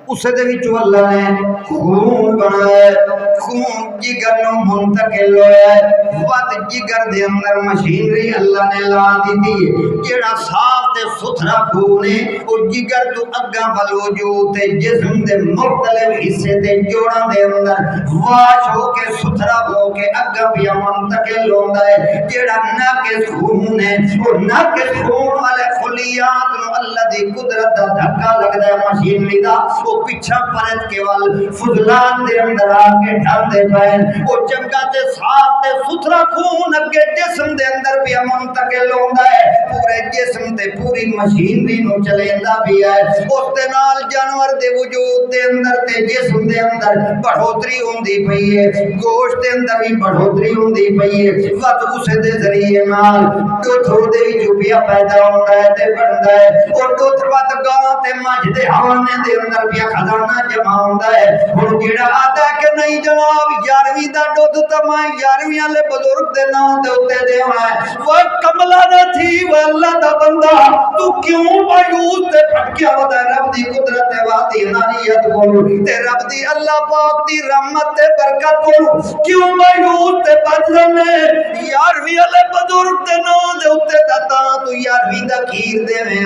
اسے دے وچوں اللہ نے خون بنایا خون جگر نوں منتقل ہویا ہے وقت جگر دے اندر مشینری اللہ نے لا دتی ہے جڑا صاف تے ستھرا خون ہے او جگر تو اگاں ول وجود تے جسم دے مختلف حصے تے جوڑاں دے اندر واش ہو کے ستھرا ہو کے اگاں پیا منتقل ہوندا ہے جڑا ناقص خون ہے او ناقص خون والے خلیات نوں اللہ دی قدرت دا دھکا لگدا ہے مشینری دا پیچھا پرت کے وال فضلان دے اندر آ کے ڈھاندے پائیں وہ چنگا تے صاف تے ستھرا خون اگے جسم دے اندر بھی منتقل ہوندا ہے پورے جسم تے پوری مشینری نو چلیندا بھی ہے اس دے نال جانور دے وجود دے اندر تے جسم دے اندر بڑھوتری ہوندی پئی ہے گوشت دے اندر بھی بڑھوتری ہوندی پئی ہے وقت اس دے ذریعے نال دودھ دے وچ پیا پیدا ہوندا ہے تے بڑھدا ہے اور دودھ وقت گاں تے مجھ دے حوانے دے اندر پیا خزانہ جمع ہوندا ہے ہن جیڑا آدا کہ نہیں جناب 11ویں دا دودھ تے میں 11ویں والے بزرگ دے نام دے اوتے دینا ہے وہ کملا نہ تھی وہ اللہ دا بندہ تو کیوں مایوس تے پھٹکیا ودا رب دی قدرت تے وادی ناریت کولو تے رب دی اللہ پاک دی رحمت تے برکت کولو کیوں مایوس تے بجنے 11ویں والے بزرگ دے نام دے اوتے تا تو 11ویں دا کھیر دیویں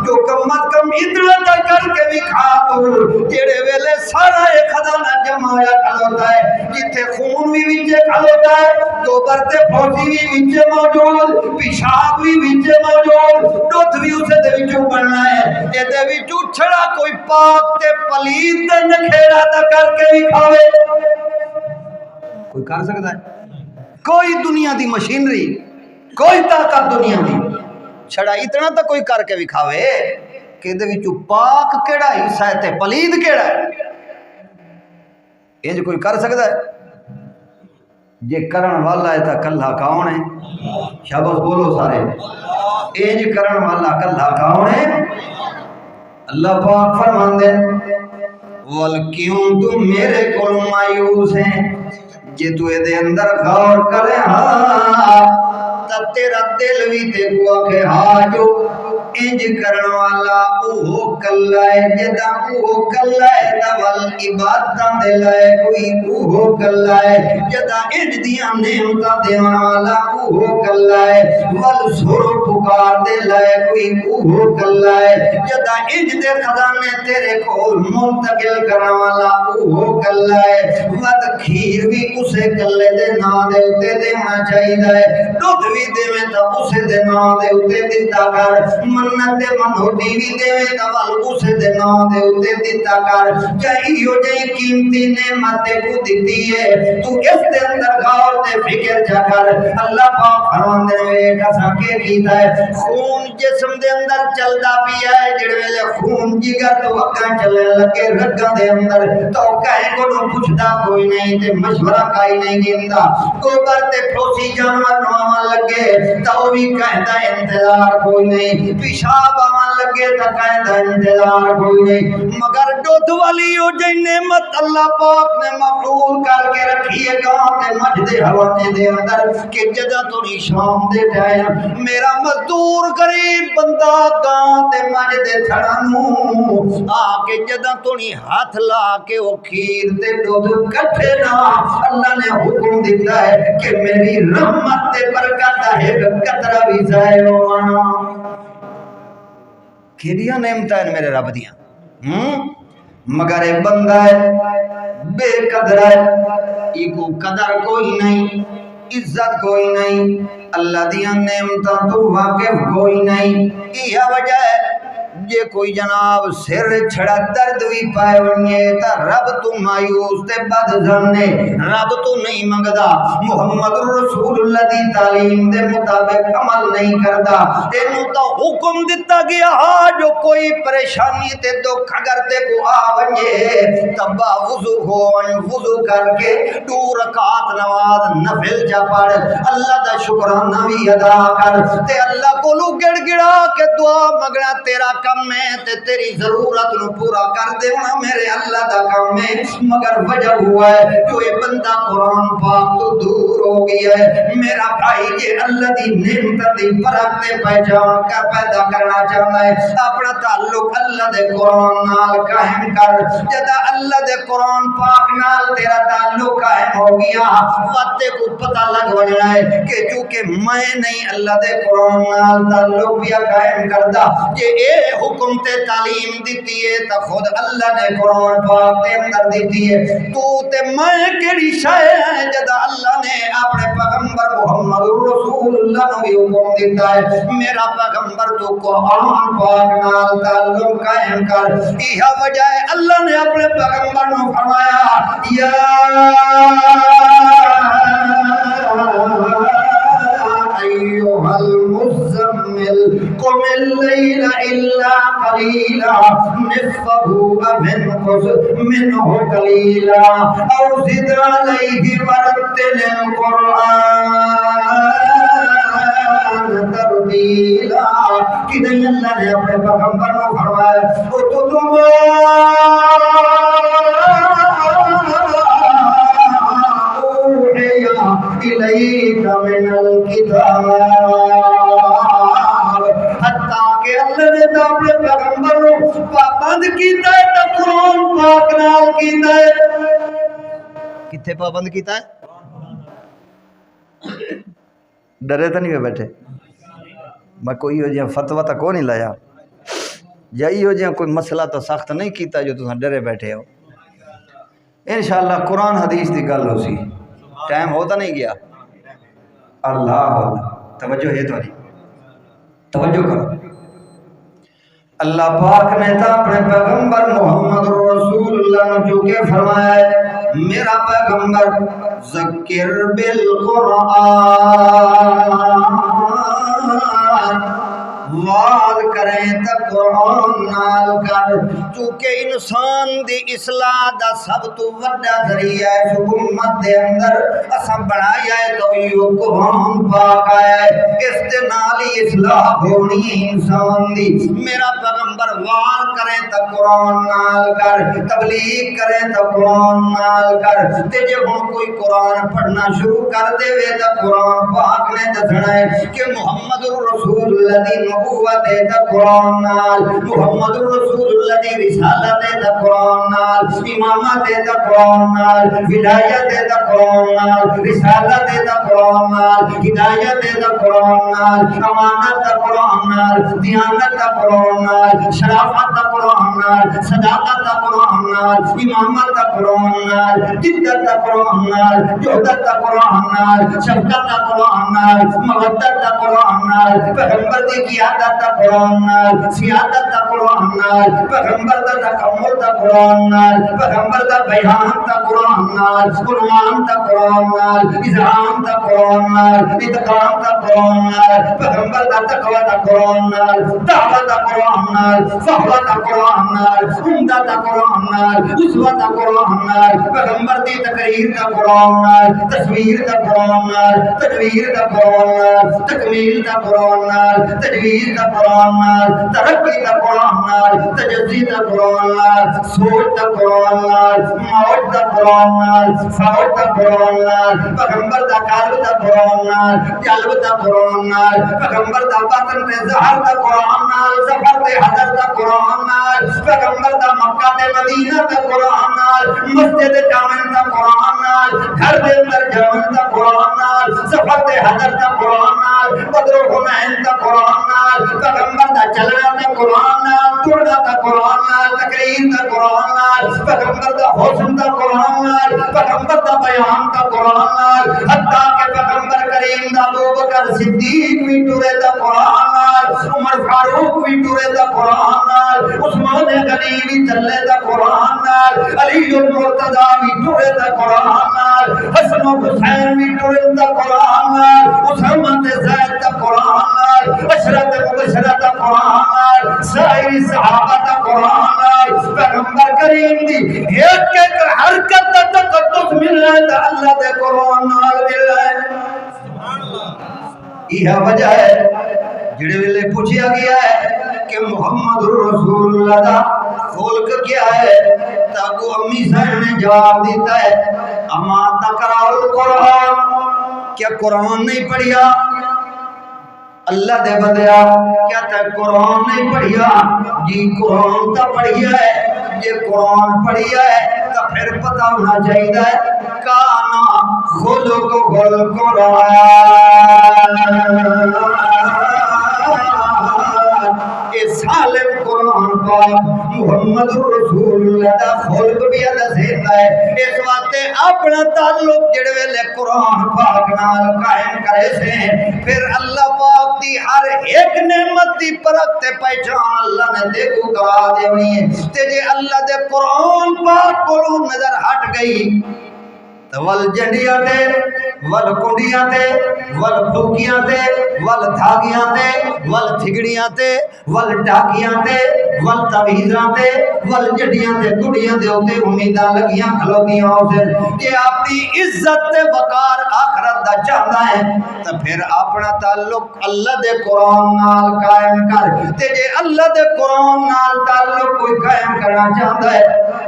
جو کم از کم اتنا تا کر کے بھی کھا تو جڑے ویلے سارا ایک خزانہ جمایا کھلوتا ہے جتھے خون بھی وچے کھلوتا ہے گوبر تے پھوسی بھی وچے موجود پیشاب بھی وچے موجود دودھ بھی اسے دے وچوں بننا ہے اے دے وچوں چھڑا کوئی پاک تے پلید تے نکھیڑا تا کر کے بھی کھاوے کوئی کر سکتا ہے کوئی دنیا دی مشینری کوئی طاقت دنیا دی چھڑا اتنا تا کوئی کر کے بھی کھاوے کہ دے وچوں پاک کیڑا حصہ ہے تے پلید کیڑا ہے انج کوئی کر سکتا ہے جے کرن والا ہے تا کلھا کون ہے شاباش بولو سارے انج کرن والا کلھا کون ہے اللہ پاک فرماندے ول کیوں تم میرے کول مایوس ہیں جے تو دے اندر غور کرے ہاں تب تیرا دل بھی تے کو کہ ہاں جو انج کرن والا اوہ کلا ہے جدا اوہ کلا ہے نول عبادتاں دے لائے کوئی اوہ کلا ہے جدا انج دیاں نعمتاں دیون والا اوہ کلا ہے ول سر پکار دے لائے کوئی اوہ کلا ہے جدا انج دے خزانے تیرے کول منتقل کرن والا اوہ کلا ہے ود کھیر بھی اسے کلے دے نام دے اوتے دینا چاہیے ہے دودھ بھی دیویں تا اسے دے نام دے اوتے دتا کر منت منوٹی بھی دے تول اس دے نام دے اوتے دتا کر چاہیو جئی قیمتی نعمت کو دتی ہے تو اس دے اندر غور تے فکر جا کر اللہ پاک فرماندے نے کسا کے کیتا ہے خون جسم دے اندر چلدا پیا ہے جڑے ویلے خون جگر تو اگاں چلن لگے رگاں دے اندر تو کہے کو پوچھدا کوئی نہیں تے مشورہ کائی نہیں گیندا گوبر تے پھوسی جانور نواں لگے تو بھی کہدا انتظار کوئی نہیں پیشاب آوان لگے تا کہندا انتظار کوئی نہیں مگر دودھ والی او جے نعمت اللہ پاک نے مفعول کر کے رکھی ہے گاں تے مجھ دے حوانے دے اندر کہ جدا تو شام دے ٹائم میرا مزدور غریب بندہ گاں تے مجھ دے تھڑا نو آ کے جدا تو ہاتھ لا کے او کھیر تے دودھ کٹھے نا اللہ نے حکم دیتا ہے کہ میری رحمت تے برکت ہے قطرہ بھی ضائع ہونا کیڑیاں نعمتاں میرے رب دیاں مگر ایک بندہ ہے بے قدر ہے ایکو قدر کوئی نہیں عزت کوئی نہیں اللہ دیاں نعمتاں تو واقف کوئی نہیں یہ وجہ ہے جے کوئی جناب سر چھڑا درد بھی پائے ونیے تا رب تو مایوس تے بد زنے رب تو نہیں منگدا محمد رسول اللہ دی تعلیم دے مطابق عمل نہیں کردا اینو تا حکم دتا گیا جو کوئی پریشانی تے دکھ اگر تے کو آ ونجے تبا وضو ہو وضو کر کے 2 رکعت نماز نفل جا پڑھ اللہ دا شکرانہ بھی ادا کر تے اللہ کولو گڑ گڑا کے دعا مگنا تیرا کم میں تے تیری ضرورت نو پورا کر دے ہونا میرے اللہ دا کام میں مگر وجہ ہوا ہے جو یہ بندہ قرآن پاک تو دور ہو گیا ہے میرا بھائی یہ اللہ دی نعمت دی برکت پہچان کا پیدا کرنا چاہتا ہے اپنا تعلق اللہ دے قرآن نال قائم کر جدا اللہ دے قرآن پاک نال تیرا تعلق قائم ہو گیا وقت کو پتہ لگ وجنا ہے کہ چونکہ میں نہیں اللہ دے قرآن نال تعلق بھی قائم کردا یہ اے حکم تے تعلیم دیتی ہے تا خود اللہ نے قرآن پاک تے اندر دیتی ہے تو تے میں کیڑی شے ہے جدا اللہ نے اپنے پیغمبر محمد رسول اللہ نو بھی حکم دیتا ہے میرا پیغمبر تو قرآن پاک نال تعلق قائم کر یہ وجہ ہے اللہ نے اپنے پیغمبر نو فرمایا یا ایھا المزمل قم الليل إلا قليلا نصفه أو انقص منه قليلا أو زد عليه ورتل القرآن ترتیلا کہ نہیں اللہ نے اپنے پیغمبر کو فرمایا إليك من الكتاب حتیٰ کہ اللہ نے تو اپنے پیغمبر کو پابند کیتا ہے تو قرآن پاک نال کیتا ہے کتھے پابند کیتا ہے ڈرے تو نہیں بیٹھے میں کوئی ہو جہاں فتوہ تک کو نہیں لایا جائی ہو جہاں کوئی مسئلہ تو سخت نہیں کیتا جو تساں ڈرے بیٹھے ہو انشاءاللہ قرآن حدیث دی گل ہو سی ٹائم ہوتا نہیں گیا اللہ توجہ ہے تو نہیں توجہ کرو اللہ پاک نے تو اپنے پیغمبر محمد رسول اللہ نے جو کہ فرمایا ہے میرا پیغمبر ذکر بالقرآن وعد کریں تا قرآن نال کر چونکہ انسان دی اصلاح دا سب تو وڈا ذریعہ ہے حکومت دے اندر اساں بنایا ہے تو یہ قرآن پاک آیا ہے اس دے نال ہی اصلاح ہونی ہے انسان دی میرا پیغمبر وعد کریں تا قرآن نال کر تبلیغ کریں تا قرآن نال کر تے جے ہن کوئی قرآن پڑھنا شروع کر دے وے تا قرآن پاک نے دسنا ہے کہ محمد رسول اللہ دی نبوت ہے تا قرآن نال محمد رسول اللہ دی رسالت ہے تا قرآن نال امامت ہے تا قرآن نال ولایت ہے تا قرآن نال رسالت ہے تا قرآن نال ہدایت ہے تا قرآن نال امانت تا قرآن نال دیانت تا قرآن نال شرافت تا قرآن نال صداقت تا قرآن نال امامت تا قرآن نال جدت تا قرآن نال جہدت تا قرآن نال شفقت تا قرآن نال مودت تا قرآن نال پیغمبر دی قیادت تا قرآن نال سیادت تا قرآن نال پیغمبر دا تکمل تا قرآن نال پیغمبر دا بیان تا قرآن نال قرآن تا قرآن نال اذعان تا قرآن نال اتقام تا قرآن نال پیغمبر دا تقوی دا قرآن نال، دعوت دا قرآن نال، صحبت دا قرآن نال، عمدہ دا قرآن نال، اسوہ دا قرآن نال، پیغمبر دی تقریر دا قرآن نال، تصویر دا قرآن نال، تدویر دا قرآن نال، تکمیل دا قرآن نال، تجویز دا قرآن نال، ترقی دا قرآن نال، تجزی دا قرآن نال، سوچ دا قرآن نال، موت دا قرآن نال، فوت دا قرآن نال، پیغمبر دا قلب دا قرآن نال، قلب دا قرآن نال، پیغمبر دا باطن تے ظاہر دا قرآن نال، سفر تے حضر دا قرآن نال، پیغمبر دا مکہ تے مدینہ دا قرآن نال، مسجد جامع دا قرآن نال، گھر دے اندر جامع دا قرآن نال، سفر تے حضر دا قرآن نال، بدر و حنین دا قرآن نال، پیغمبر دا چلنا دا قرآن نال، ٹرنا دا قرآن نال، تقریر دا قرآن نال، پیغمبر دا حسن دا قرآن نال، پیغمبر دا بیان دا قرآن نال، حتیٰ کہ پیغمبر کریم دا ابوبکر صدیق بھی ٹرے دا قرآن نال، عمر فاروق بھی ٹرے دا قرآن نال، عثمان غنی بھی چلے دا قرآن نال، علی المرتضی بھی ٹرے دا قرآن نال، حسن و حسین بھی ٹرے دا قرآن نال، اسامہ تے زید دا قرآن نال، عشرت مبشرہ دا قرآن نال، سائر صحابہ دا قرآن نال، پیغمبر کریم دی ایک ایک حرکت دا تقدس مل رہا ہے اللہ دے قرآن نال مل رہا ہے۔ یہ وجہ ہے جڑے ویلے پوچھیا گیا ہے کہ محمد رسول اللہ دا خلق کیا ہے، تاکو امی صاحب نے جواب دیتا ہے اما تقرأ القرآن، کیا قرآن نہیں پڑھیا؟ اللہ دے بندیا کیا تے قرآن نہیں پڑھیا؟ جی قرآن تا پڑھیا ہے، یہ قرآن پڑھیا ہے تو پھر پتہ ہونا چاہیے کانا خلق القرآن، اے سالم قرآن پاک محمد رسول اللہ دا خلق بھی دسیندا ہے۔ اس واسطے اپنا تعلق جڑے ویلے قرآن پاک نال قائم کرے سے پھر اللہ پاک دی ہر ایک نعمت دی پرکھ تے پہچان اللہ نے دیکھو کرا دینی ہے۔ تے جے اللہ دے قرآن پاک کولوں نظر ہٹ گئی ول جنڈیاں تے ول کنڈیاں تے ول پھوکیاں تے ول دھاگیاں تے ول تھگڑیاں تے ول ڈاکیاں تے ول تویزاں تے ول جنڈیاں تے کنڈیاں دے اوتے امیداں لگیاں کھلوتیاں ہوسن کہ اپنی عزت تے وقار آخرت دا چاہتا ہے تو پھر اپنا تعلق اللہ دے قرآن نال قائم کر۔ تے جے اللہ دے قرآن نال تعلق کوئی قائم کرنا چاہتا ہے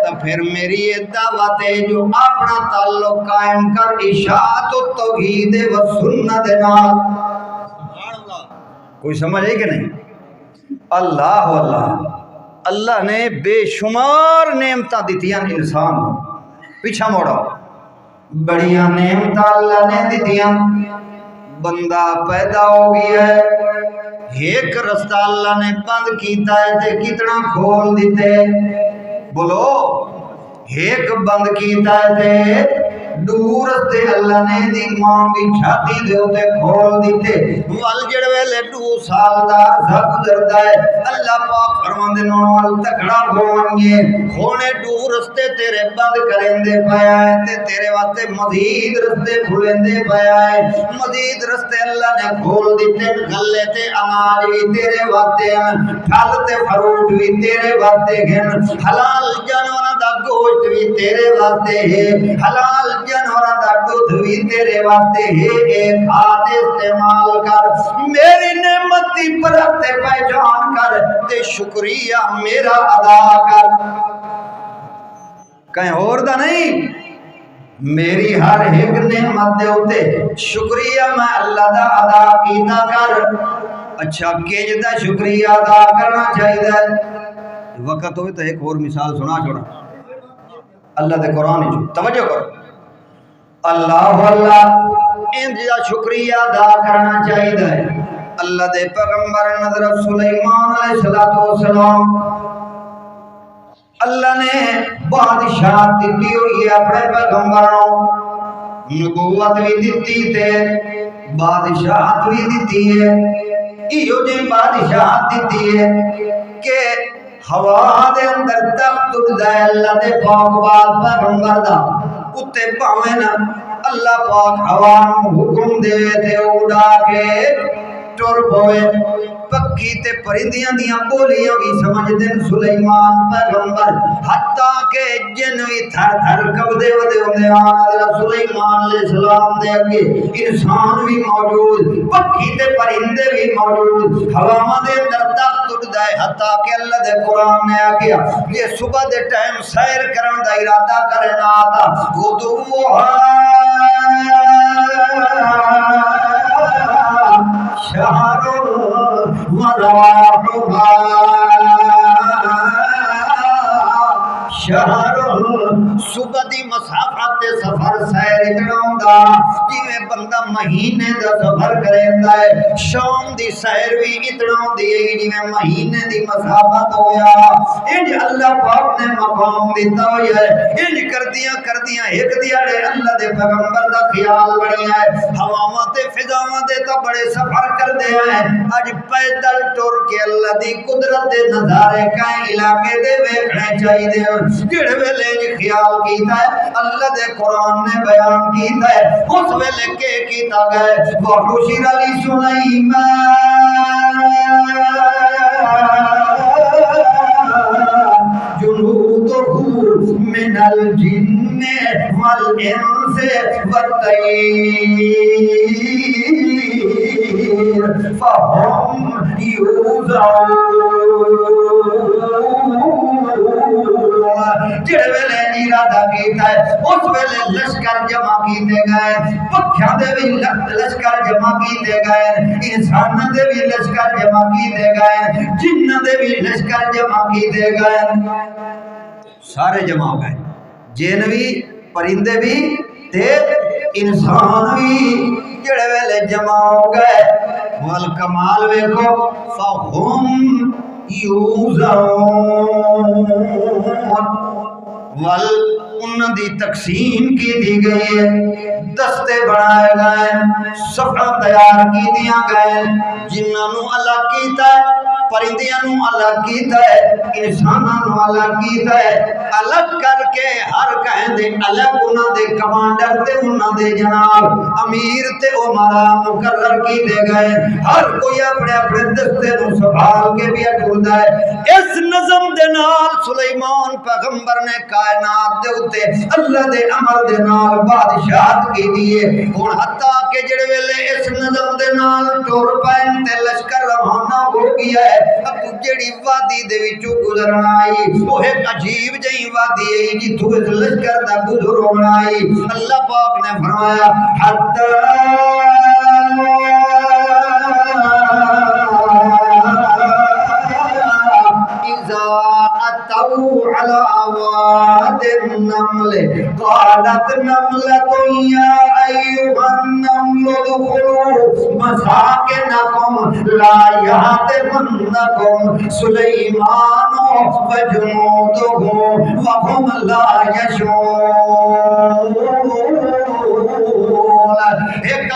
تو پھر میری یہ دعوت ہے جو اپنا تعلق قائم کر اشاعت و توحید و سنت نال۔ کوئی سمجھ ہے کہ نہیں؟ اللہ اللہ نے بے شمار نعمتاں دیتیاں انسان کو، پیچھا موڑا بڑیاں نعمتاں اللہ نے دیتیاں، بندہ پیدا ہو گیا ہے، ایک رستہ اللہ نے بند کیتا ہے تے کتنا کھول دیتے، بولو ایک بند کیتا ہے تے دور تے اللہ نے دی ماں دی چھاتی دے اوتے کھول دیتے، وال جڑے ویلے 2 سال دا عرصہ گزردا ہے اللہ پاک فرماندے نال تکڑا ہون گے ہونے دور رستے تیرے بند کرندے پیا ہے تے تیرے واسطے مزید رستے کھلندے پیا ہے، مزید رستے اللہ نے کھول دیتے، غلے تے اناج بھی تیرے واسطے ہیں، پھل تے فروٹ بھی تیرے واسطے ہیں، حلال جانوراں دا گوشت بھی تیرے واسطے ہے، حلال جانوراں دا دودھ بھی تیرے واسطے ہے، ایک ہاتھ استعمال کر، میری نعمت دی پرکھ تے پہچان کر تے شکریہ میرا ادا کر، کہیں اور دا نہیں، میری ہر ایک نعمت دے ہوتے شکریہ میں اللہ دا ادا کیتا کر۔ اچھا کیج دا شکریہ ادا کرنا چاہیے، وقت ہوئے تو ایک اور مثال سنا چھوڑا اللہ دے قرآن جو توجہ کرو، اللہ ان دا شکریہ ادا کرنا چاہیے۔ اللہ دے پیغمبر حضرت سلیمان علیہ السلام اللہ نے بادشاہت دیتی ہوئی ہے اپنے پیغمبروں، نبوت بھی دیتی تے بادشاہت بھی دیتی ہے، ایو جی بادشاہت دیتی ہے کہ ہوا دے اندر تخت اٹھدا ہے اللہ دے پاک بات پیغمبر دا، اتے پاویں نا اللہ پاک ہوا نو حکم دے تے اڑا کے ٹر پوے پکھی تے پرندیاں دیاں بولیاں بھی سمجھدے سلیمان پیغمبر حتیٰ کہ جن بھی تھر تھر کبدے ودے ہوندے حضرت سلیمان علیہ السلام دے اگے انسان بھی موجود پکھی تے پرندے بھی موجود ہواواں دے اندر تخت اڑدا ہے حتیٰ کہ اللہ دے قرآن نے آکھیا یہ صبح دے ٹائم سیر کرن دا ارادہ کرنا تھا شہر شہر صبح دی مسافت سفر سیر اتنا ہوندا جویں بندہ مہینے دا سفر کریندا ہے شام دی سیر بھی اتنا ہوندی ہے جویں مہینے دی مسافت ہویا انج اللہ پاک نے مقام دیتا ہویا ہے انج کردیاں ایک دیاڑے اللہ دے پیغمبر دا خیال بنیا ہے ہواواں تے فضاواں دے تا بڑے سفر کردے ہیں اج پیدل ٹر کے اللہ دی قدرت دے نظارے کہیں علاقے دے ویکھنے چاہیے جڑے ویلے خیال کیتا ہے اللہ دے قرآن نے بیان کیتا ہے اس ویلے کے کیتا گئے وحشر علی سلیمان جنودہ من الجن والانس والطیر فهم یوزعون جڑے ویلے ارادہ کیتا ہے اس ویلے لشکر جمع کیتے گئے پکھیاں دے بھی لشکر جمع کیتے گئے انساناں دے بھی لشکر جمع کیتے گئے جناں دے بھی لشکر جمع کیتے گئے سارے جمع ہو گئے جن بھی پرندے بھی تے انسان بھی جڑے ویلے جمع ہو گئے والکمال ویکھو فہم یوزعون ول انہاں دی تقسیم کی دی گئی ہے دستے بنائے گئے صفحہ تیار کی دیا گئے جنہاں نو الگ کیتا ہے پرندیاں نو الگ کیتا ہے انساناں نو الگ کیتا ہے الگ کر کے ہر کہیں دے الگ انہاں دے کمانڈر تے انہاں دے جناب امیر تے عمرا مقرر کیتے گئے ہر کوئی اپنے اپنے دستے نو سنبھال کے بھی اٹھوندا ہے اس نظم دے نال سلیمان پیغمبر نے کائنات دے اوتے اللہ دے امر دے نال بادشاہت کی دیے ہن حتیٰ کہ جڑے ویلے اس نظم دے نال ٹر پین تے لشکر روانہ ہو گیا ہے اب جڑی وادی دے وچوں گزرنا آئی وہ ایک عجیب جہی وادی ہے جتھوں اس لشکر دا گزر ہونا آئی اللہ پاک نے فرمایا حتی اتوا على واد النمل قالت نملة يا أيها النمل ادخلوا مساكنكم لا يهتمنكم سليمان وجنوده وهم لا يشعرون ایک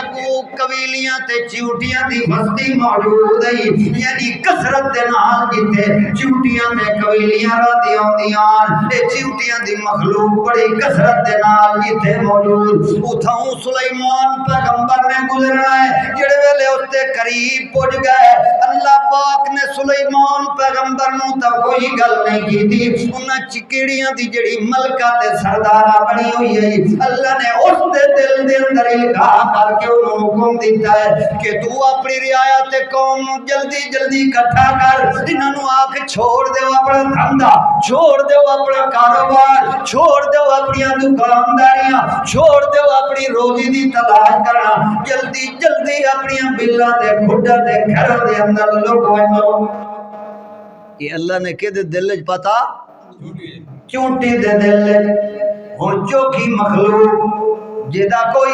قبیلیاں تے چیوٹیاں دی بستی موجود ہے یعنی کثرت دے نال جتے چیوٹیاں تے قبیلیاں رہندی ہوندیاں اے چیوٹیاں دی مخلوق بڑی کثرت دے نال جتے موجود اتھاں سلیمان پیغمبر نے گزرنا ہے جڑے ویلے اس تے قریب پہنچ گئے اللہ پاک نے سلیمان پیغمبر نو تا کوئی گل نہیں کیتی انہاں چکیڑیاں دی جڑی ملکہ تے سردارہ بنی ہوئی ہے اللہ نے اس دے دل دے اندر القاء کر کے انہوں حکم دیتا ہے کہ تو اپنی رعایت قوم جلدی جلدی اکٹھا کر انہوں نے آکھ چھوڑ دیو اپنا دھندا چھوڑ دیو اپنا کاروبار چھوڑ دیو اپنی دکانداریاں چھوڑ دیو اپنی روزی دی تلاش کرنا جلدی جلدی اپنی بلا تے کھڈا تے گھر دے اندر لوگو یہ اللہ نے کہ دل وچ پتا چونٹی دے دل ہن چوکی مخلوق جدا کوئی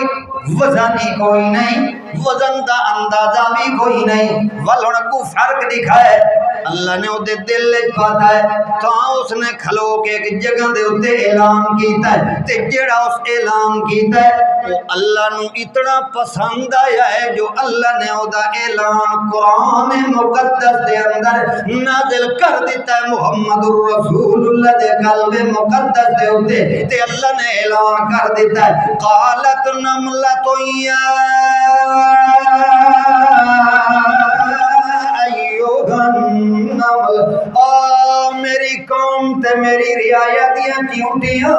وزن ہی کوئی نہیں وزن دا اندازہ بھی کوئی نہیں ولن کو فرق دکھائے اللہ نے وہ دل لے پاتا ہے تو اس نے کھلو کے ایک جگہ دے اتے اعلان کیتا ہے تے جڑا اس اعلان کیتا ہے وہ اللہ نو اتنا پسند آیا ہے جو اللہ نے وہ دا اعلان قرآن مقدس دے اندر نازل کر دیتا ہے محمد رسول اللہ دے قلب مقدس دے اتے تے اللہ نے اعلان کر دیتا ہے قالت نملۃ یا میری رعایا دیاں چیونٹیاں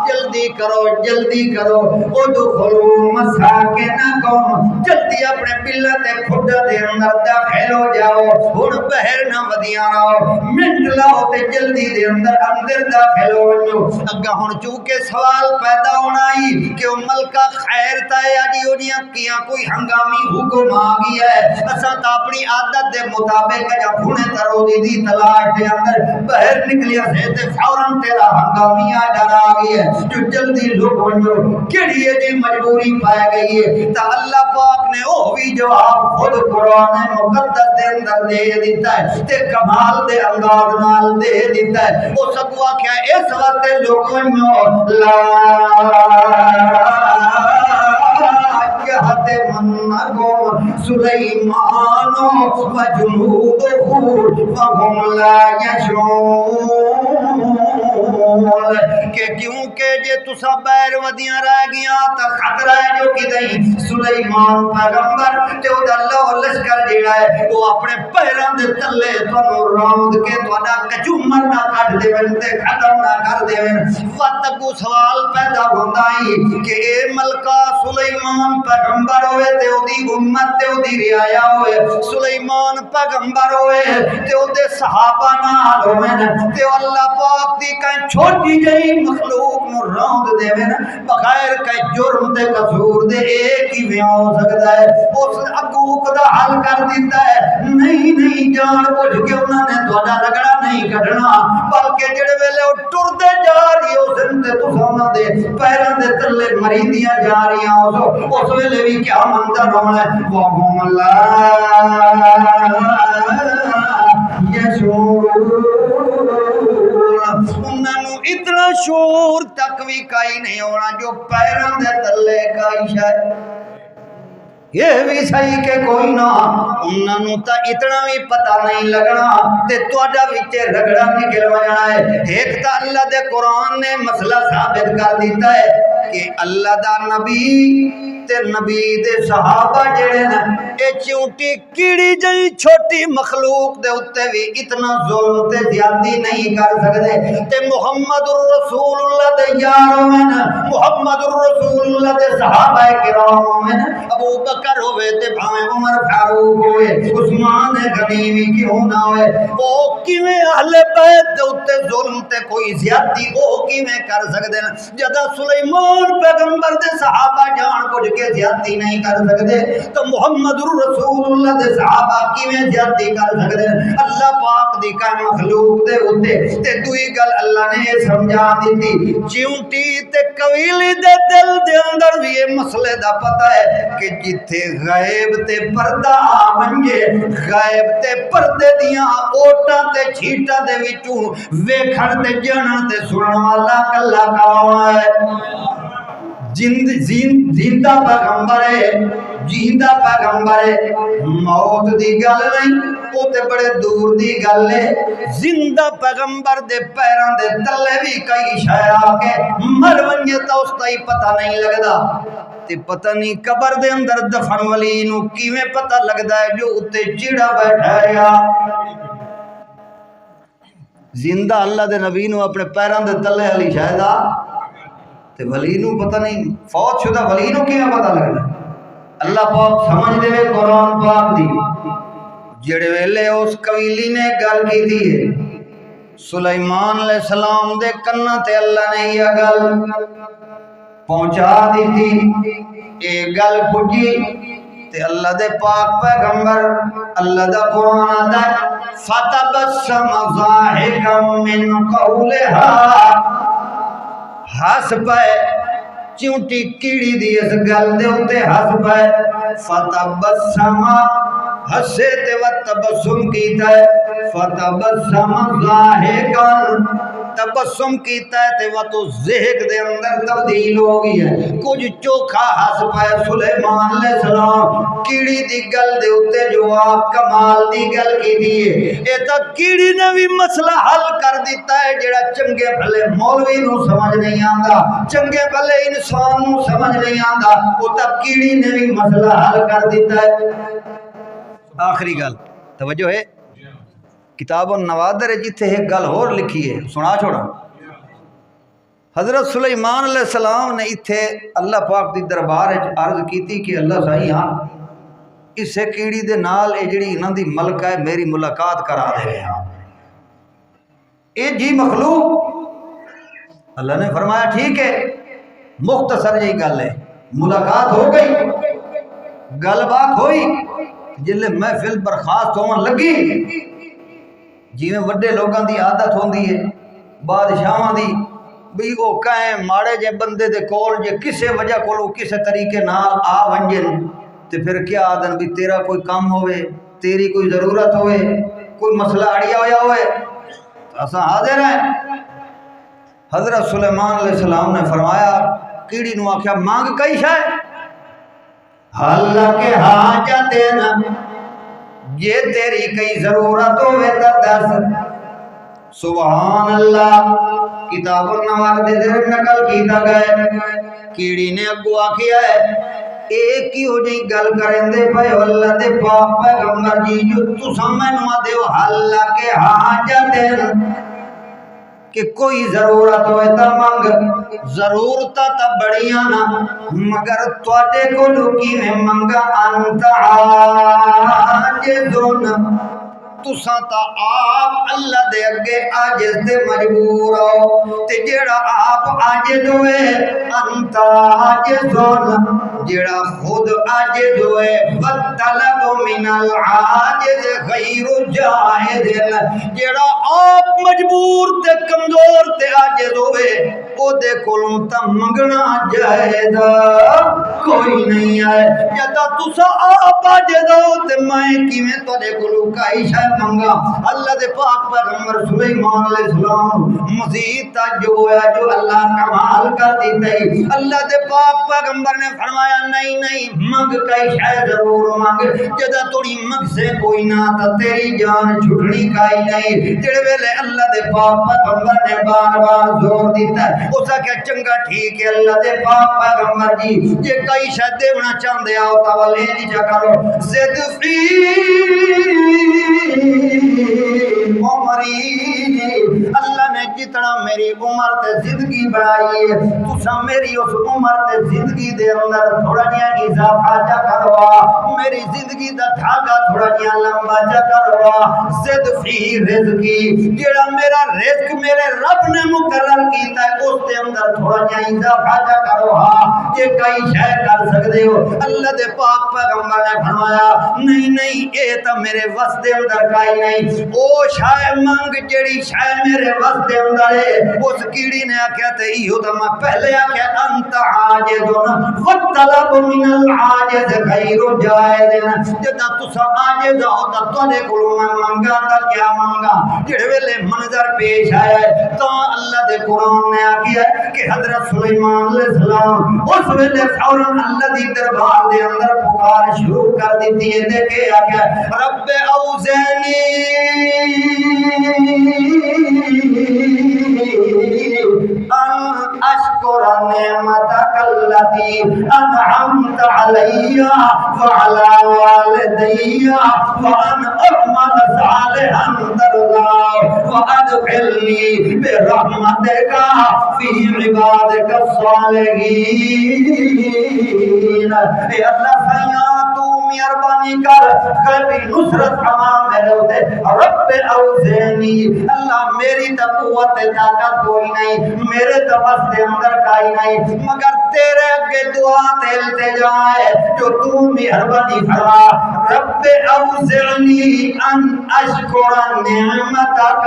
جلدی کرو جلدی کرو ادخلوا مساکنکم جلدی اپنے بلا تے کھڈ دے اندر داخل ہو جاؤ ہن بہر نہ ودیاں رہو منٹ لاؤ تے جلدی دے اندر داخل ہو جو اگا ہن چونکہ سوال پیدا ہونا ہی کہ او ملکہ خیر تا ہے اجی اودیاں کیاں کوئی ہنگامی حکم آ گیا ہے اساں تا اپنی عادت دے مطابق جا ہنے تروزی دی تلاش دے اندر باہر نکلیا سے تے فوراً تیرا ہنگامی آڈر آ گیا ہے جو جلدی لوگ ونجو کیڑی ہے جی مجبوری پائے گئی ہے تا اللہ پاک نے او بھی جواب خود قرآن مقدس دے اندر دے دیتا ہے تے کمال دے انداز نال دے دیتا ہے او سکوا کیا اس وقت لوگ ونجو لا يحتمنكم سليمان وجنوده وهم لا يشعرون کہ کیونکہ جے تسا بیر ودیاں رہ گیا تا خطرہ ہے جو کدیں سلیمان پیغمبر تے او دا اللہ لشکر جیڑا ہے وہ اپنے پیران دے تلے تنو راند کے تواڈا کچومر نہ کٹ دے ون تے ختم نہ کر دے ون وقت کو سوال پیدا ہوندا ہے کہ اے ملکہ سلیمان پیغمبر ہوئے تے او دی امت تے او دی رعایا ہوئے سلیمان پیغمبر ہوئے تے او دے صحابہ نال ہوئے تے اللہ پاک دی کہیں چھوٹی جئی مخلوق نو راند دے ون بغیر کہ جرم تے قصور دے ایک ہی ویاں ہو سکتا ہے اس حقوق دا حل کر دیتا ہے نہیں جان بوجھ کے انہوں نے تہاڈا رگڑا نہیں کڈنا بلکہ جڑے ویلے او ٹردے جا رہی ہو سن تے تساں انہاں دے پیراں دے تلے مریندیاں جا رہیاں اس ویلے بھی کیا منظر ہونا ہے وَهُمْ لَا يَشْعُرُونَ انہوں نے اتنا شعور تک بھی کائی نہیں ہونا جو پیروں دے تلے کائی شاید یہ بھی صحیح کہ کوئی نہ انہوں نے تا اتنا بھی پتہ نہیں لگنا تے تواڈا وچ رگڑا نکل جانا ہے ایک تا اللہ دے قرآن نے مسئلہ ثابت کر دیتا ہے کہ اللہ دا نبی تے نبی دے صحابہ جڑے نا اے چونٹی کیڑی جئی چھوٹی مخلوق دے اوتے بھی اتنا ظلم تے زیادتی نہیں کر سکدے تے محمد الرسول اللہ دے یار ہوئے محمد الرسول اللہ دے صحابہ کرام ہوئے ابو بکر ہوئے تے بھاویں عمر فاروق ہوئے عثمان غنی بھی کیوں نہ ہوئے او کیویں اہل بیت دے اوتے ظلم تے کوئی زیادتی او کیویں کر سکدے جدا سلیمان پیغمبر دے صحابہ جان بوجھ کے زیادتی نہیں کر سکتے تو محمد رسول اللہ دے صحابہ کیویں زیادتی کر سکتے اللہ پاک دی کا مخلوق دے اوتے تے دوئی گل اللہ نے یہ سمجھا دیتی چیونٹی تے قویلی دے دل دے اندر بھی یہ مسئلے دا پتہ ہے کہ جتھے غیب تے پردہ آمنجے غیب تے پردے دیاں اوٹا تے چھیٹا دے وچوں ویکھن تے جانن تے سنن والا کلا کون ہے زندہ پیغمبر ہے جیندہ پیغمبر ہے موت دی گل نہیں وہ تے بڑے دور دی گل ہے زندہ پیغمبر دے پیران دے تلے بھی کئی شے آ کے مر ونجے تا اس دا ہی پتہ نہیں لگدا تے پتہ نہیں قبر دے اندر دفن ولی نو کیویں پتہ لگدا ہے جو اتے چیڑا بیٹھا ہے زندہ اللہ دے نبی نو اپنے پیران دے تلے والی شے دا تے ولی نو پتہ نہیں فوت شدہ ولی نو کیا پتہ لگنا اللہ پاک سمجھ دے قرآن پاک دی جڑے ویلے اس قویلی نے گل کی تھی سلیمان علیہ السلام دے کنہ تے اللہ نے یہ گل پہنچا دی تھی اے گل پجی تے اللہ دے پاک پیغمبر اللہ دا قرآن آدھا فتبسم ضاحکا من قولها ہس پائے چونٹی کیڑی دی اس گل دے ہوتے ہس پائے فتبسم ہسے تے وتبسم کیتا ہے فتبسم ضاحکا تبسم کیتا ہے تے وہ تو ذہن دے اندر تبدیل ہو گئی ہے کچھ چوکھا ہس پائے سلیمان علیہ السلام کیڑی دی گل دے اوتے جو آپ کمال دی گل کی دی اے تا کیڑی نے بھی مسئلہ حل کر دیتا ہے جڑا چنگے بھلے مولوی نو سمجھ نہیں آندا چنگے بھلے انسان نو سمجھ نہیں آندا او تا کیڑی نے بھی مسئلہ حل کر دیتا ہے آخری گل توجہ ہے کتاب النوادر جتھے ایک گل اور لکھی ہے سنا چھوڑا حضرت سلیمان علیہ السلام نے اتھے اللہ پاک دی دربار عرض کیتی کہ اللہ صحیح ہاں اسے کیڑی دے نال اے جڑی انہاں دی ملکہ ہے میری ملاقات کرا دے ہاں اے جی مخلوق اللہ نے فرمایا ٹھیک ہے مختصر جی گل ہے ملاقات ہو گئی گل بات ہوئی جلے محفل برخاست ہون لگی جی میں وڈے لوگاں دی عادت ہوندی ہے بادشاہاں دی بھی وہ کہیں ماڑے جے بندے دے کول جے کسے وجہ کولو کسے طریقے نال آ ونجن تے پھر کیا آدن بھی تیرا کوئی کام ہوئے تیری کوئی ضرورت ہوئے کوئی مسئلہ اڑیا ہویا ہوئے اساں حاضر ہیں حضرت سلیمان علیہ السلام نے فرمایا کیڑی نو آکھیا مانگ کئی شے اللہ کے حاجت نا یہ تیری کئی ضرورت ہوئے تا دس سبحان اللہ کتاب النوار دے در نقل کیتا گئے کیڑی نے اگو آکھیا ہے ایک ہی ہو جی گل کریں دے پہ اللہ دے پاک پیغمبر جی جو تو سمجھ نوا دے ہو اللہ کے حاجت کہ کوئی ضرورت ہوئے تا منگ ضرورتا تا بڑیاں نا مگر توڑے کو لکی نے منگا انت عاجزون تساں تا آپ اللہ دے اگے عاجز تے مجبور ہو تے جیڑا آپ عاجز ہوئے انت عاجزون جیڑا خود عاجز ہوئے فطلب من العاجز غیر جائز جیڑا آپ مجبور تے کمزور تے عاجز ہوئے او دے کولوں تا منگنا جائز کوئی نہیں ہے جدا تساں آپ عاجز ہو تے میں کیویں تواڈے کولوں کئی شے منگا اللہ دے پاک پیغمبر سلیمان علیہ السلام مزید تعجب ہوا جو اللہ کمال کر دیتے اللہ دے پاک پیغمبر نے فرمایا نہیں نہیں منگ کئی شے ضرور منگ جدا توڑی منگ سے کوئی نہ تا تیری جان چھٹنی کائی نہیں جڑے ویلے اللہ دے پاک پیغمبر نے بار بار زور دیتا ہے اسا کہ چنگا ٹھیک ہے اللہ دے پاک پیغمبر جی جے کئی شے دیونا چاہندے آؤ تا ولے نہیں جا کرو زد فی عمری اللہ نے جتنا میری عمر تے زندگی بڑھائی ہے تسا میری اس عمر تے زندگی دے اندر تھوڑا جہا اضافہ جا کروا میری زندگی دا دھاگا تھوڑا جہا لمبا جا کروا زد فی رزقی جیڑا میرا رزق میرے رب نے مقرر کیتا ہے اس دے اندر تھوڑا جہا اضافہ جا کروا یہ کئی شے کر سکدے ہو اللہ دے پاک پیغمبر نے فرمایا نہیں نہیں اے تا میرے وس دے اندر کائی نہیں او شاہ منگ جڑی شاہ میرے واسطے اندر ہے اس کیڑی نے آکھیا تے ایہو تے میں پہلے آکھیا انت عاجزون فطلب من العاجز غیر جائز جدا تسا عاجز ہو تے تواڈے کولوں میں منگا تا کیا منگا جڑے ویلے منظر پیش آیا ہے تا اللہ دے قرآن نے آکھیا کہ حضرت سلیمان علیہ السلام اس ویلے فوراً اللہ دی دربار دے اندر پکار شروع کر دیتی ہے تے کہ آکھیا رب اوزعنی ان اشکر نعمتک التی انعمت علی وعلی والدی وان اعمل صالحا ترضاه وادخلنی برحمتک فی عبادک الصالحین اے اللہ سیاں تو مہربانی کر قلبی نصرت فرما میرے ہوتے رب اوزعنی اللہ میری تا قوت طاقت کوئی نہیں میرے تفس دے اندر کائی نہیں مگر تیرے اگے دعا تیلتے جائے جو تو مہربانی فرما رب اوزعنی ان اشکر نعمتک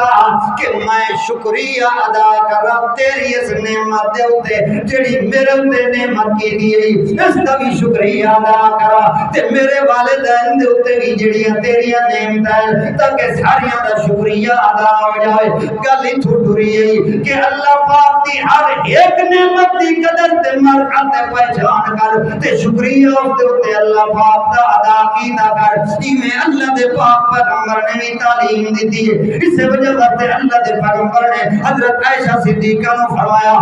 کہ میں شکریہ ادا کرا تیری اس نعمت دے ہوتے جڑی میرے ہوتے نعمت کی دی اس کا بھی شکریہ ادا کرا تے میرے والدین دے ہوتے بھی جڑیاں تیریاں نعمتیں تاکہ ساریاں دا شکریہ ادا ہو جائے گل ہی ٹھٹری ہے کہ اللہ پاک دی ہر ایک نعمت دی قدر تے مرحمت پہچان کر تے شکریہ اس دے ہوتے اللہ پاک دا ادا کیتا کر ایویں اللہ دے پاک پیغمبر نے بھی تعلیم دیتی ہے اس وجہ سے اللہ دے پیغمبر نے حضرت عائشہ صدیقہ نے فرمایا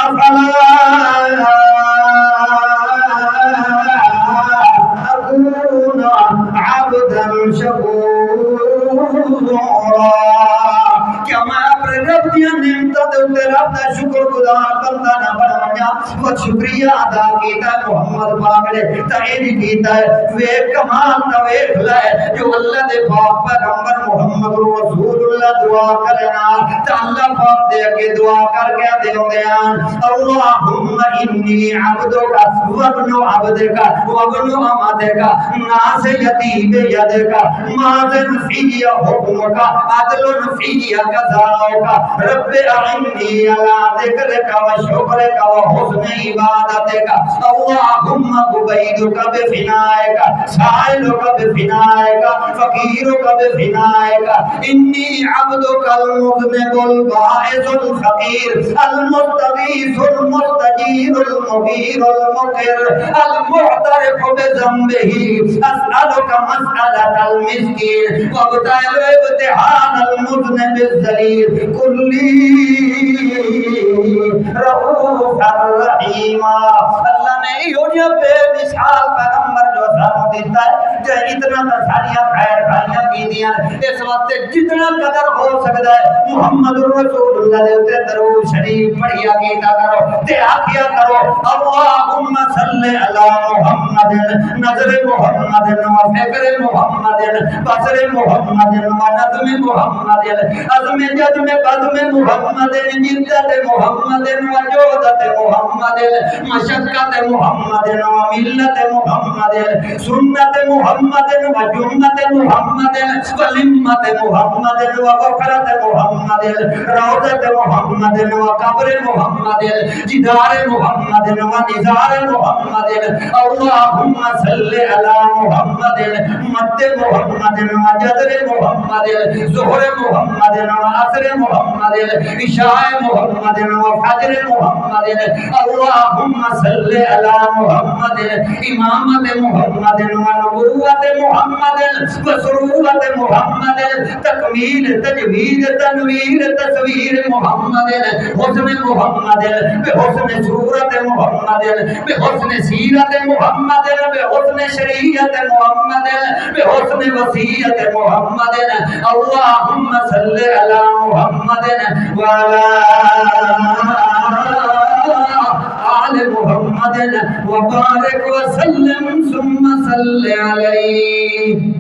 افلا اکون عبدا شکورا مشکورا کیا میں اپنے رب دیا نعمتوں دے اوتے رب دا شکر گزار بندہ نہ بنایا وہ شکریہ ادا کیتا ہے محمد پاک نے تے انج کیتا ہے وے کمال تے ویکھ لے جو اللہ دے پاک پیغمبر محمد رسول اللہ دعا کرنا تے اللہ پاک دے اگے دعا کر کے دے ہوندے اللہم انی عبدک وابن عبدک وابن امتک ناصیتی بیدک ماضٍ فی حکمک عدل فی قضاؤک رب اعنی علی ذکرک و شکرک و حسن عبادتک اللہم عبیدک بفنائک سائلک بفنائک فقیرک بفنائک انی عبدک المذنب البائس الفقیر المستغیث المستجیر المغیر المقر المعترف بذنبہ اسألک مسألة المسکین وابتعل ابتحان المذنب الذلیل کلی رؤوف الرحیم اللہ نے یہ بے مثال پیغمبر جو سانو دیتا ہے کہ اتنا تا ساریاں خیر خائیاں کی دیا اس وقت جتنا قدر ہو سکتا ہے محمد رسول اللہ دے اتے درود شریف پڑھیا کیتا کرو تے آکھیا کرو اللہم صلی علی محمد نظر محمد و فکر محمد بصر محمد و نظم محمد عزم جزم بزم محمد جدت محمد و جودت محمد مشقت محمد و ملت محمد سنت محمد و جمت محمد و لمت محمد و غفرت محمد روضت محمد و قبر محمد جدار محمد و نزار محمد اللہم صلی علی محمد مد محمد و جدر محمد ظہر محمد و عصر محمد عشاء محمد و فجر محمد اللہم صلی علی محمد امامت محمد و نبوت محمد و سرورت محمد تکمیل تجوید تنویر تصویر محمد حسن محمد بحسن صورت محمد بحسن سیرت محمد بحسن شریعت محمد بحسن وصیت محمد اللہم صلی علی محمد وعلی آل محمد وبارک وسلم ثم صلی علیہ